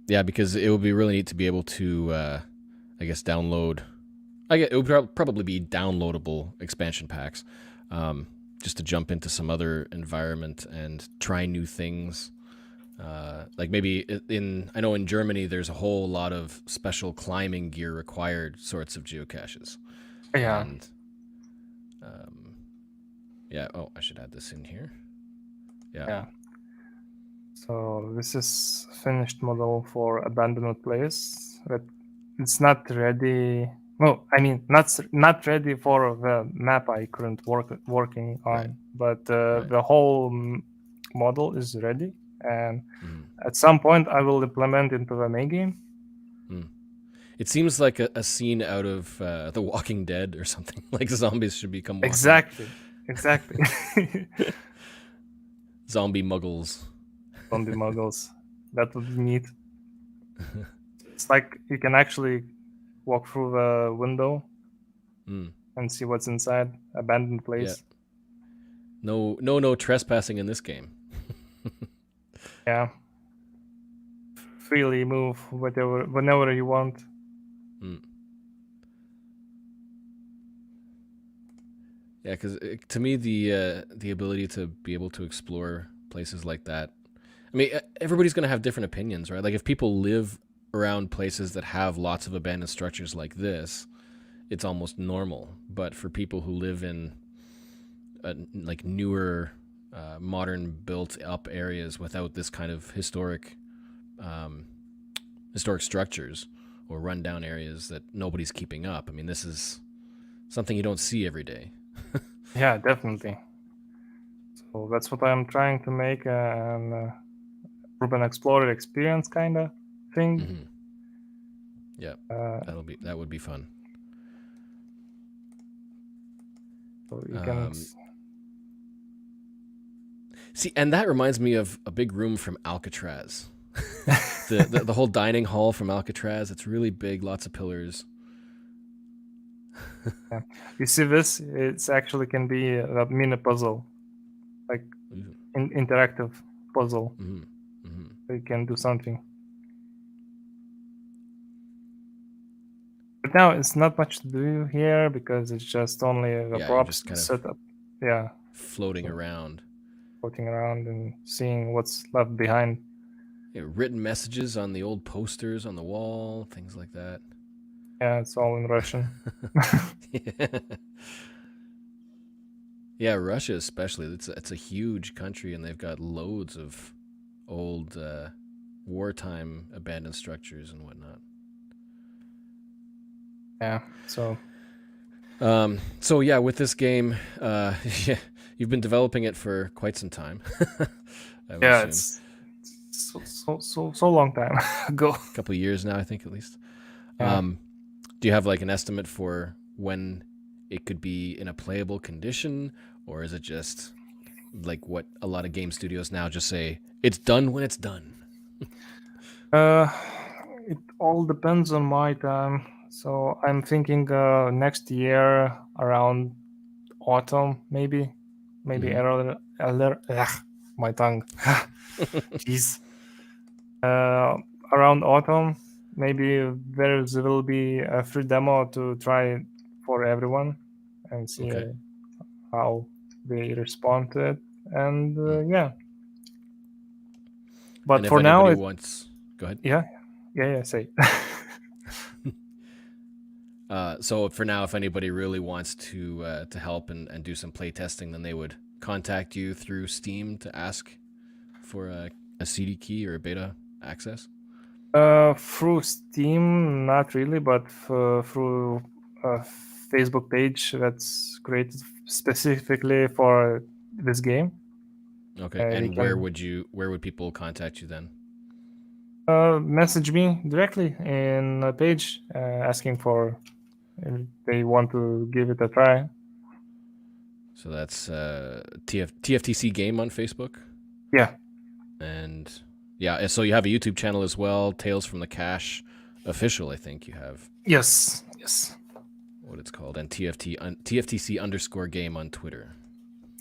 Yeah, because it would be really neat to be able to, I guess, download. It would probably be downloadable expansion packs, just to jump into some other environment and try new things. Like maybe I know in Germany there's a whole lot of special climbing gear required sorts of geocaches. Yeah. And, yeah. Oh, I should add this in here. Yeah. So this is finished model for abandoned place. But it's not ready. Well, I mean, not ready for the map I couldn't working on, Right. but Right. the whole model is ready, and Mhm. at some point I will implement into the main game. It seems like a scene out of The Walking Dead or something. Like zombies should become walking. Exactly. Zombie muggles. Zombie muggles. That would be neat. It's like you can actually walk through the window and see what's inside. Abandoned place. Yeah. No trespassing in this game. Yeah. Freely move whenever you want. Yeah, because to me the ability to be able to explore places like that. I mean, everybody's going to have different opinions, right? Like if people live around places that have lots of abandoned structures like this, it's almost normal. But for people who live in like newer, modern built up areas without this kind of historic structures or rundown areas that nobody's keeping up, I mean, this is something you don't see every day. Yeah, definitely. So that's what I'm trying to make an urban explorer experience kind of thing. Yeah, that would be fun. So you can see, and that reminds me of a big room from Alcatraz. the whole dining hall from Alcatraz. It's really big, lots of pillars. Yeah. You see this? It's actually can be a mini puzzle, like interactive puzzle. So you can do something. But now it's not much to do here because it's just only the props kind of set up. Yeah, floating around and seeing what's left behind. Written messages on the old posters on the wall, things like that. Yeah, it's all in Russian. Yeah, Russia especially. It's a huge country, and they've got loads of old wartime abandoned structures and whatnot. Yeah. So yeah, with this game, yeah, you've been developing it for quite some time. yeah, it's so long time ago. A couple of years now, I think, at least. Yeah. Do you have like an estimate for when it could be in a playable condition, or is it just like what a lot of game studios now just say, it's done when it's done? It all depends on my time. So I'm thinking next year around autumn, maybe earlier. My tongue. Jeez. Around autumn, maybe there will be a free demo to try for everyone and see how they respond to it. And yeah. But and for now, go ahead. Yeah. Say. So for now, if anybody really wants to help and do some play testing, then they would contact you through Steam to ask for a CD key or a beta access. Through Steam, not really, but through a Facebook page that's created specifically for this game. Okay, and where would people contact you then? Message me directly in a page asking for if they want to give it a try. So that's TFTC game on Facebook. Yeah. And yeah, so you have a YouTube channel as well, Tales from the Cache official, I think you have. Yes. What it's called, and TFTC_game on Twitter.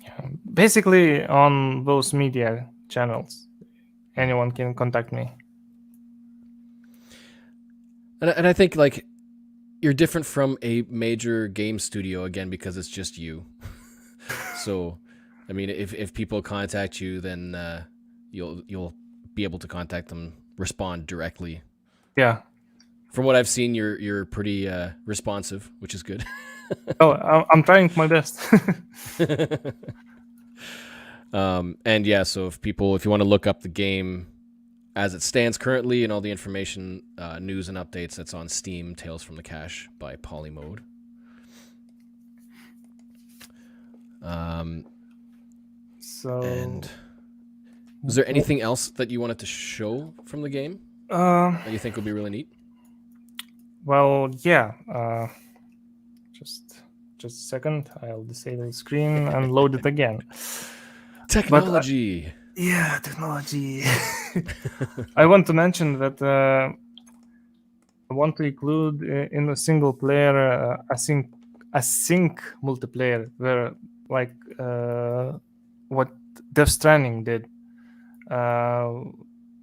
Yeah. Basically, on those media channels, anyone can contact me. And I think like you're different from a major game studio again because it's just you. So, I mean, if people contact you, then you'll be able to contact them, respond directly. Yeah. From what I've seen, you're pretty responsive, which is good. Oh, I'm trying my best. And yeah, so if you want to look up the game, as it stands currently, and all the information, news and updates that's on Steam, Tales from the Cache by Polymode. And is there anything else that you wanted to show from the game that you think would be really neat? Well, yeah. Just a second. I'll disable the screen and load it again. Technology. Yeah, technology. I want to mention that I want to include in a single player async multiplayer, where like what Death Stranding did.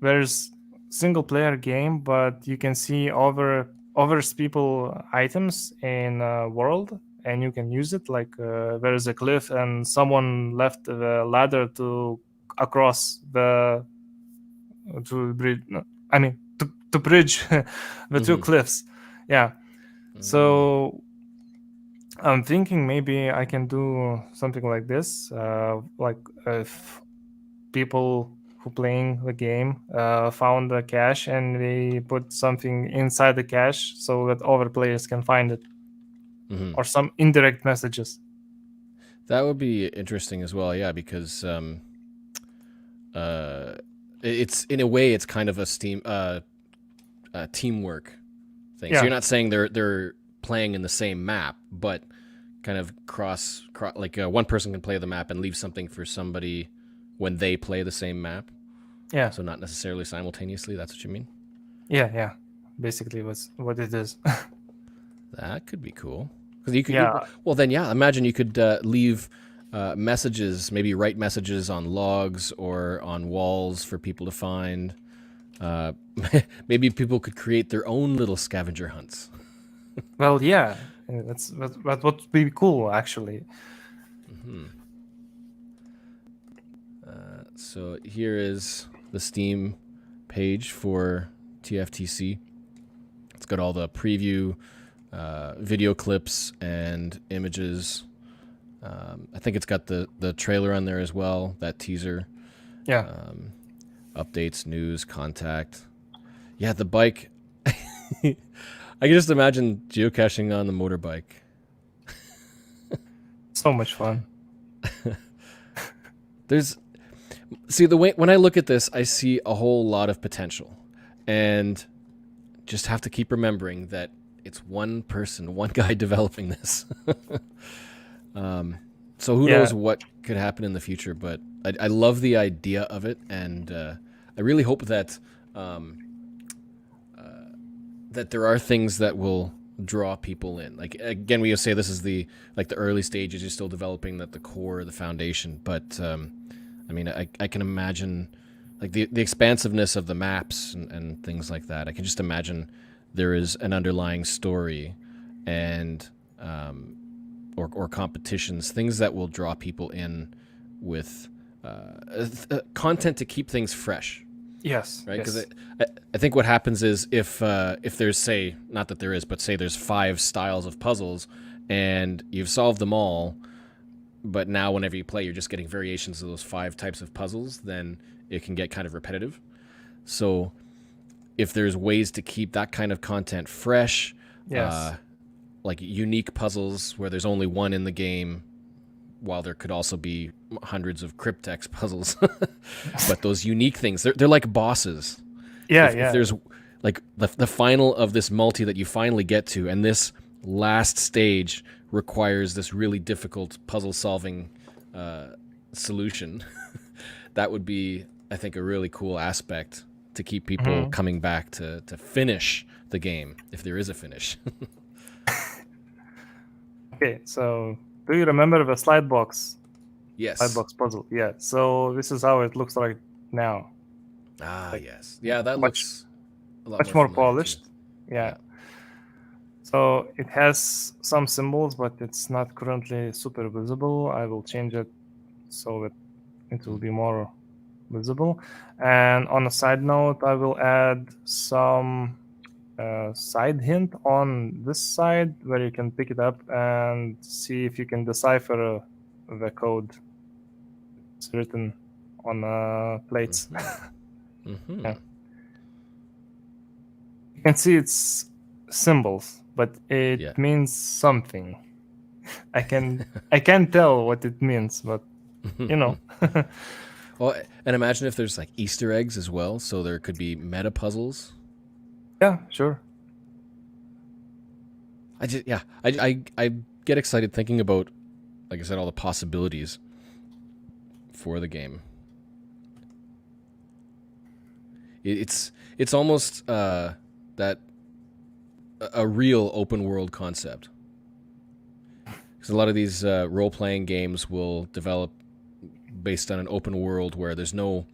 There's single player game, but you can see others people items in world, and you can use it. Like there's a cliff, and someone left the ladder to across the to bridge. I mean to bridge the two cliffs. Yeah. So I'm thinking maybe I can do something like this. Like if people who playing the game found a cache and they put something inside the cache so that other players can find it, or some indirect messages. That would be interesting as well, yeah, because it's in a way it's kind of a teamwork thing. Yeah. So you're not saying they're playing in the same map, but kind of cross like one person can play the map and leave something for somebody when they play the same map. Yeah. So not necessarily simultaneously. That's what you mean? Yeah. Basically, what it is. That could be cool. Because you could. Imagine you could leave messages, maybe write messages on logs or on walls for people to find. Maybe people could create their own little scavenger hunts. Well, yeah, that would be cool, actually. So here is the Steam page for TFTC. It's got all the preview, video clips, and images. I think it's got the trailer on there as well, that teaser. Yeah. Updates, news, contact. Yeah, the bike. I can just imagine geocaching on the motorbike. So much fun. The way when I look at this, I see a whole lot of potential, and just have to keep remembering that it's one person, one guy developing this. So who knows what could happen in the future, but I love the idea of it, and I really hope that that there are things that will draw people in. Like again, we say this is the early stages. You're still developing the core, the foundation, but I mean, I can imagine like the expansiveness of the maps and things like that. I can just imagine there is an underlying story and or competitions, things that will draw people in with content to keep things fresh. Yes. Right. Because yes. I think what happens is if there's, say, not that there is, but say there's 5 styles of puzzles and you've solved them all, but now whenever you play, you're just getting variations of those 5 types of puzzles, then it can get kind of repetitive. So if there's ways to keep that kind of content fresh, like unique puzzles where there's only one in the game, while there could also be hundreds of cryptex puzzles, but those unique things, they're like bosses. If there's like the final of this multi that you finally get to, and this last stage requires this really difficult puzzle solving solution, that would be, I think, a really cool aspect to keep people coming back to finish the game, if there is a finish. Okay, so do you remember the slide box? Yes. Slide box puzzle. Yeah. So this is how it looks like now. Yes. Yeah, that looks a lot much more familiar, polished. too. Yeah. So it has some symbols, but it's not currently super visible. I will change it so that it will be more visible. And on a side note, I will add some side hint on this side where you can pick it up and see if you can decipher the code. It's written on plates. Mm-hmm. Yeah. You can see it's symbols, but it Yeah. means something. I can't tell what it means, but you know. Well, and imagine if there's like Easter eggs as well, so there could be meta puzzles. Yeah, sure. I get excited thinking about, like I said, all the possibilities for the game. It's almost that a real open world concept. Because a lot of these role playing games will develop based on an open world where there's no.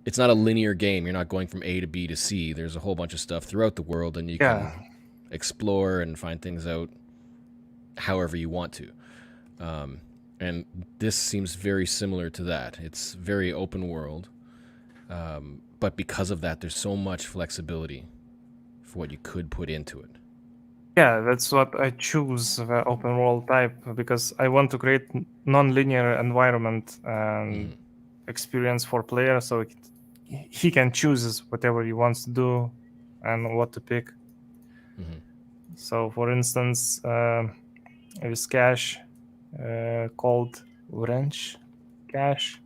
It's not a linear game. You're not going from A to B to C. There's a whole bunch of stuff throughout the world, and you Yeah, can explore and find things out however you want to. And this seems very similar to that. It's very open world, but because of that, there's so much flexibility for what you could put into it. yeah, that's what I choose the open world type because I want to create non-linear environment and experience for player, so he can choose whatever he wants to do and what to pick. So, for instance, this cache called Wrench cache.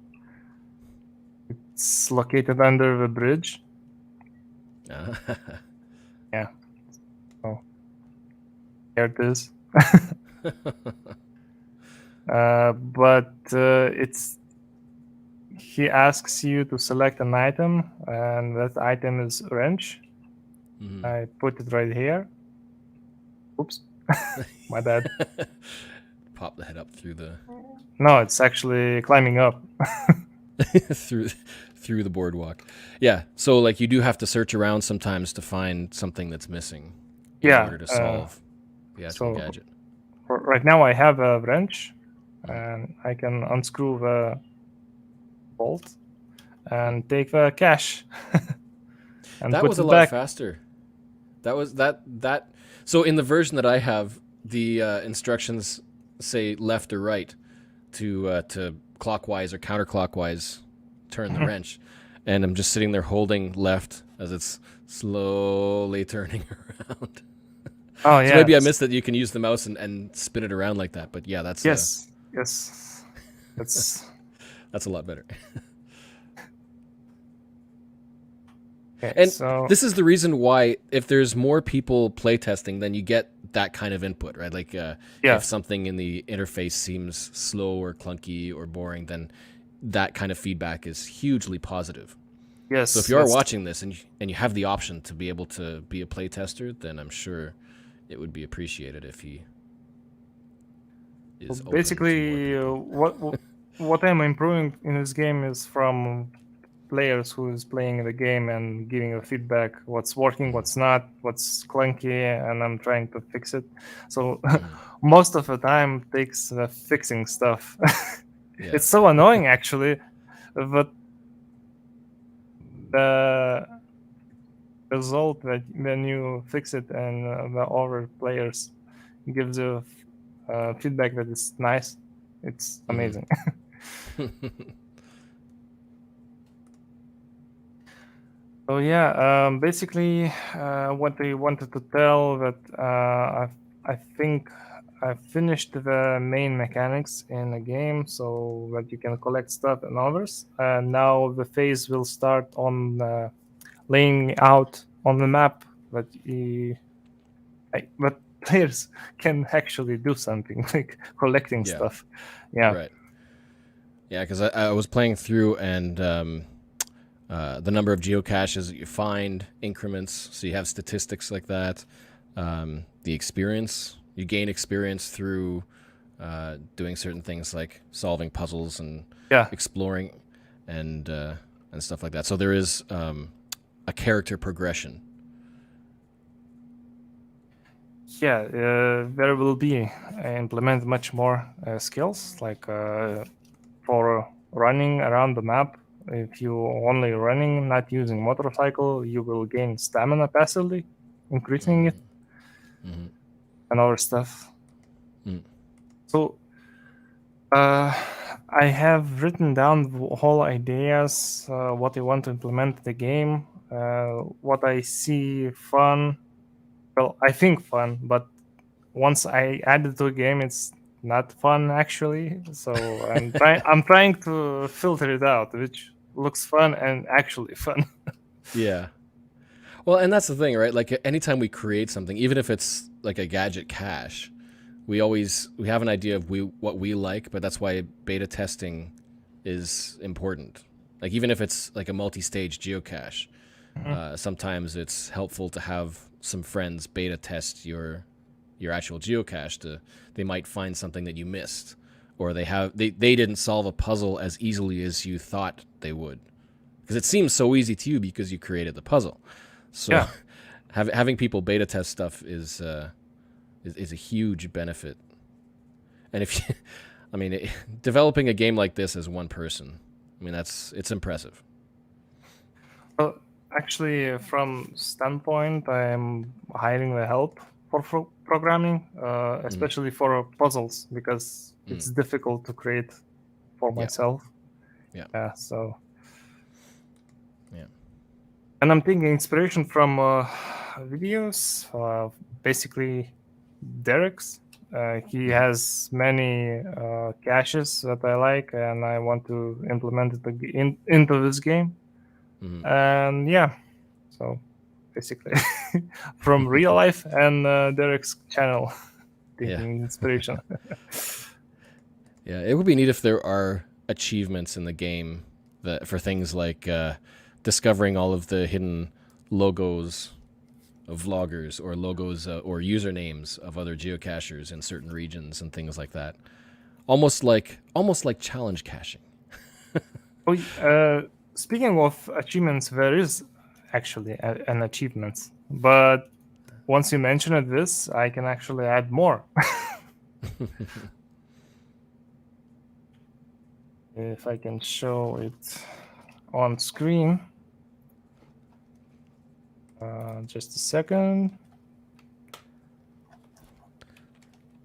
It's located under the bridge. Yeah. So there it is. But he asks you to select an item, and that item is wrench. I put it right here. Oops, my bad. Pop the head up through the No, it's actually climbing up. through the boardwalk. Yeah, so like you do have to search around sometimes to find something that's missing in Yeah. order to solve the actual So gadget. right now I have a wrench, and I can unscrew the bolt and take the cache and That put was a it lot back. faster. That was that. So in the version that I have, the instructions say left or right to clockwise or counterclockwise turn the wrench, and I'm just sitting there holding left as it's slowly turning around. Oh So yeah. maybe I missed that you can use the mouse and spin it around like that. But yeah, that's Yes. that's a lot better. Okay, And so this is the reason why, if there's more people playtesting, then you get that kind of input, right? Like if something in the interface seems slow or clunky or boring, then that kind of feedback is hugely positive. yes. So if you are watching this and you have the option to be able to be a playtester, then I'm sure it would be appreciated if he is open basically to more people. what I'm improving in this game is from players who is playing the game and giving a feedback what's working, what's not, what's clunky, and I'm trying to fix it. So most of the time takes fixing stuff. Yeah. It's so annoying actually, but the result that when you fix it and the other players gives you feedback that is nice, it's amazing. So yeah, basically, what they wanted to tell that I think I finished the main mechanics in the game, so that you can collect stuff and others. Now the phase will start on laying out on the map that but players can actually do something like collecting Yeah. stuff. Yeah. Right. Yeah, because I was playing through and the number of geocaches that you find increments, so you have statistics like that. The experience, you gain experience through doing certain things like solving puzzles and exploring and stuff like that. So there is a character progression. Yeah, there will be implement much more skills like for running around the map. If you only running, not using motorcycle, you will gain stamina passively, increasing it, and other stuff. So I have written down the whole ideas, what I want to implement in the game. What I see fun, well, I think fun, but once I add it to a game, it's not fun actually. So I'm trying to filter it out, which looks fun and actually fun. Yeah. Well, and that's the thing, right? Like anytime we create something, even if it's like a gadget cache, we have an idea of what we like, but that's why beta testing is important. Like even if it's like a multi-stage geocache, sometimes it's helpful to have some friends beta test your actual geocache. They might find something that you missed, or they didn't solve a puzzle as easily as you thought they would, because it seems so easy to you because you created the puzzle. So Yeah. having people beta test stuff is a huge benefit. And if you, I mean, developing a game like this as one person, I mean it's impressive. Well, actually, from standpoint, I'm hiring the help for programming, especially for puzzles, because it's difficult to create for myself. Yeah. Yeah. So. Yeah. And I'm taking inspiration from videos, basically Derek's. He has many caches that I like, and I want to implement it into this game. And yeah, so basically from real life and Derek's channel, taking inspiration. Yeah, it would be neat if there are achievements in the game that for things like discovering all of the hidden logos of vloggers, or logos or usernames of other geocachers in certain regions and things like that. Almost like challenge caching. Speaking of achievements, there is actually an achievement, but once you mention it, I can actually add more. If I can show it on screen. Just a second.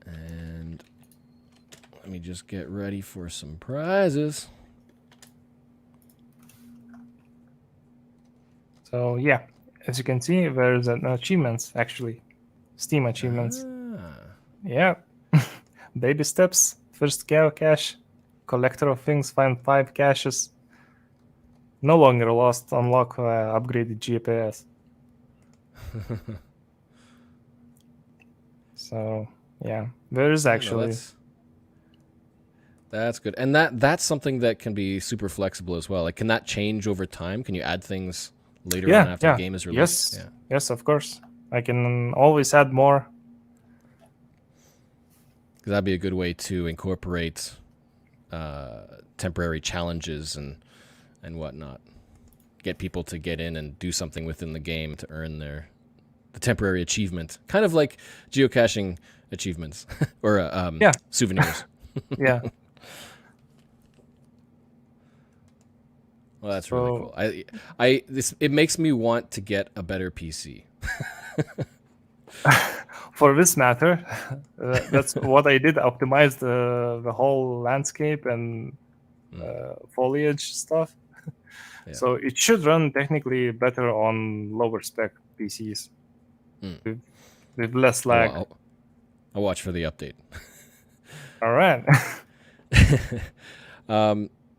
And let me just get ready for some prizes. So yeah, as you can see, there's an achievements, actually. Steam achievements. Yeah. Baby steps. First geocache. Collector of things. Find 5 caches. No longer lost. Unlock upgraded GPS. So yeah, there is actually. No, that's good. And that's something that can be super flexible as well. Like, can that change over time? Can you add things later on after the game is released? Yes. Yes, of course. I can always add more. Because that'd be a good way to incorporate temporary challenges and whatnot. Get people to get in and do something within the game to earn the temporary achievement. Kind of like geocaching achievements or souvenirs. Yeah. Well, that's really cool. It makes me want to get a better PC. For this matter, that's what I did. Optimize the whole landscape and foliage stuff. Yeah. So it should run technically better on lower spec PCs with less lag. Well, I'll watch for the update. All right.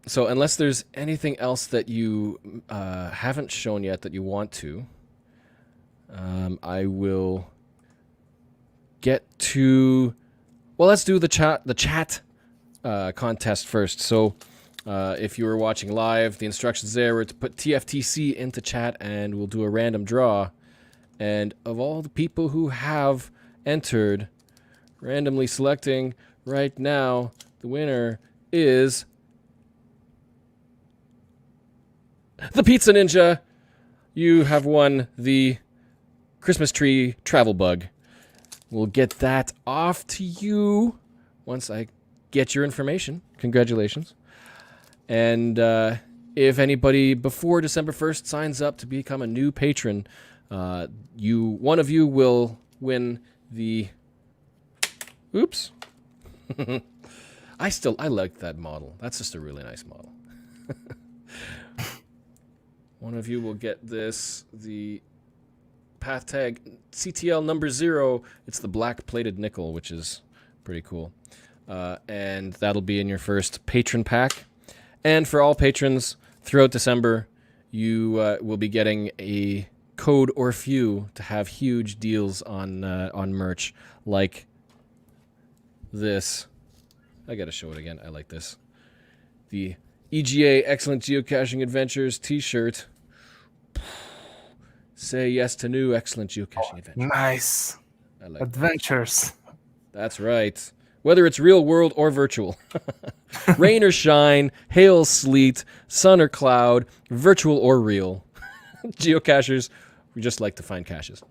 So unless there's anything else that you haven't shown yet that you want to, I will get to. Well, let's do the chat contest first. So if you were watching live, the instructions there were to put TFTC into chat, and we'll do a random draw. And of all the people who have entered, randomly selecting right now, the winner is the Pizza Ninja. You have won the Christmas tree travel bug. We'll get that off to you once I get your information. Congratulations. And if anybody before December 1st signs up to become a new patron, one of you will win the... Oops. I like that model. That's just a really nice model. One of you will get this, the path tag CTL number 0. It's the black plated nickel, which is pretty cool. And that'll be in your first patron pack. And for all patrons throughout December, you will be getting a code or few to have huge deals on merch, like this. I gotta show it again. I like this. The EGA Excellent Geocaching Adventures t-shirt. Say yes to new excellent geocaching adventures. Nice. I like adventures. That's right. Whether it's real world or virtual. Rain or shine, hail, sleet, sun or cloud, virtual or real. Geocachers, we just like to find caches.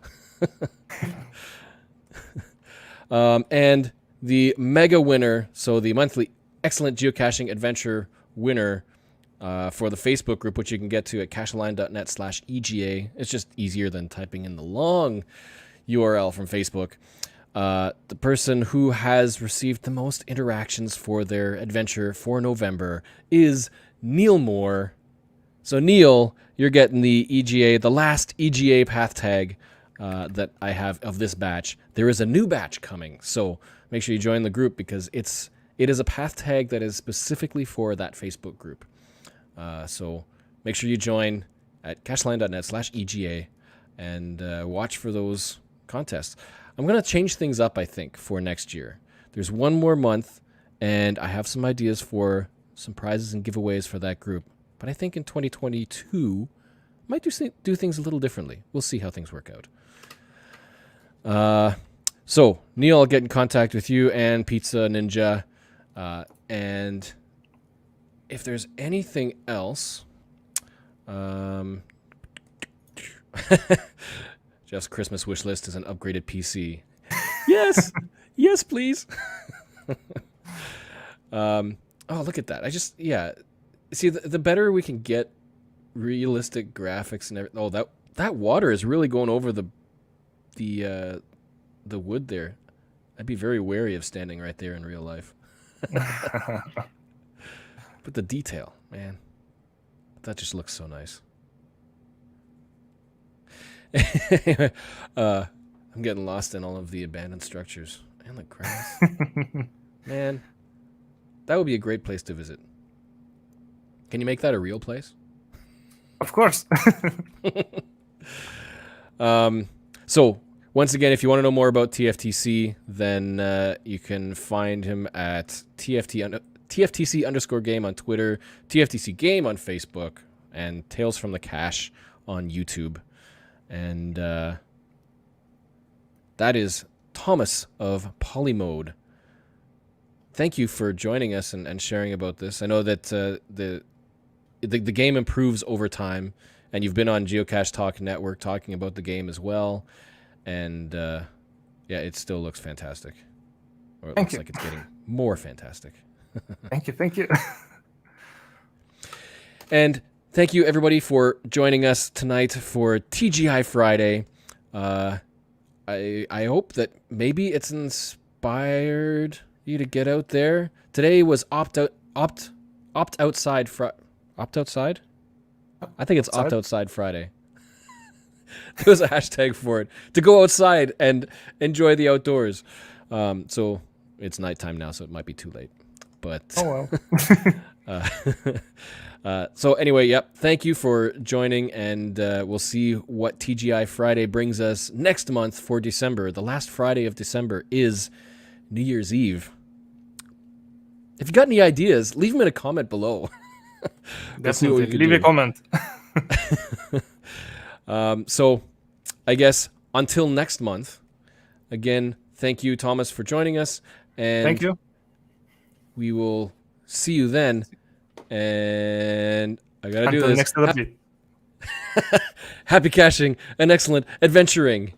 And the mega winner, so the monthly excellent geocaching adventure winner for the Facebook group, which you can get to at cacheline.net/EGA. It's just easier than typing in the long URL from Facebook. The person who has received the most interactions for their adventure for November is Neil Moore. So Neil, you're getting the EGA, the last EGA path tag that I have of this batch. There is a new batch coming, so make sure you join the group because it is a path tag that is specifically for that Facebook group. So make sure you join at cacheline.net/EGA and watch for those contests. I'm going to change things up, I think, for next year. There's one more month, and I have some ideas for some prizes and giveaways for that group. But I think in 2022, I might do things a little differently. We'll see how things work out. So, Neil, I'll get in contact with you and Pizza Ninja. And if there's anything else... Jeff's Christmas wish list is an upgraded PC. Yes! Yes, please! Oh, look at that. See, the better we can get realistic graphics and everything. Oh, that water is really going over the wood there. I'd be very wary of standing right there in real life. But the detail, man. That just looks so nice. I'm getting lost in all of the abandoned structures and the grass. Man, that would be a great place to visit. Can you make that a real place? Of course. So, once again, if you want to know more about TFTC, then you can find him at TFTC_game on Twitter, TFTC Game on Facebook, and Tales from the Cache on YouTube. And that is Thomas of Polymode. Thank you for joining us and sharing about this. I know that the game improves over time, and you've been on Geocache Talk Network talking about the game as well. And yeah, it still looks fantastic. Or it looks like it's getting more fantastic. Thank you. And thank you, everybody, for joining us tonight for TGI Friday. I hope that maybe it's inspired you to get out there. Today was opt outside Friday. Opt outside? I think it's Opt Outside Friday. There was a hashtag for it. To go outside and enjoy the outdoors. So it's nighttime now, so it might be too late. But oh well. So anyway, yep. Thank you for joining, and we'll see what TGI Friday brings us next month for December. The last Friday of December is New Year's Eve. If you got any ideas, leave them in a comment below. Definitely, leave a comment. So, I guess until next month. Again, thank you, Thomas, for joining us, and thank you. We will see you then. And I gotta do this. Next update. Happy caching and excellent adventuring.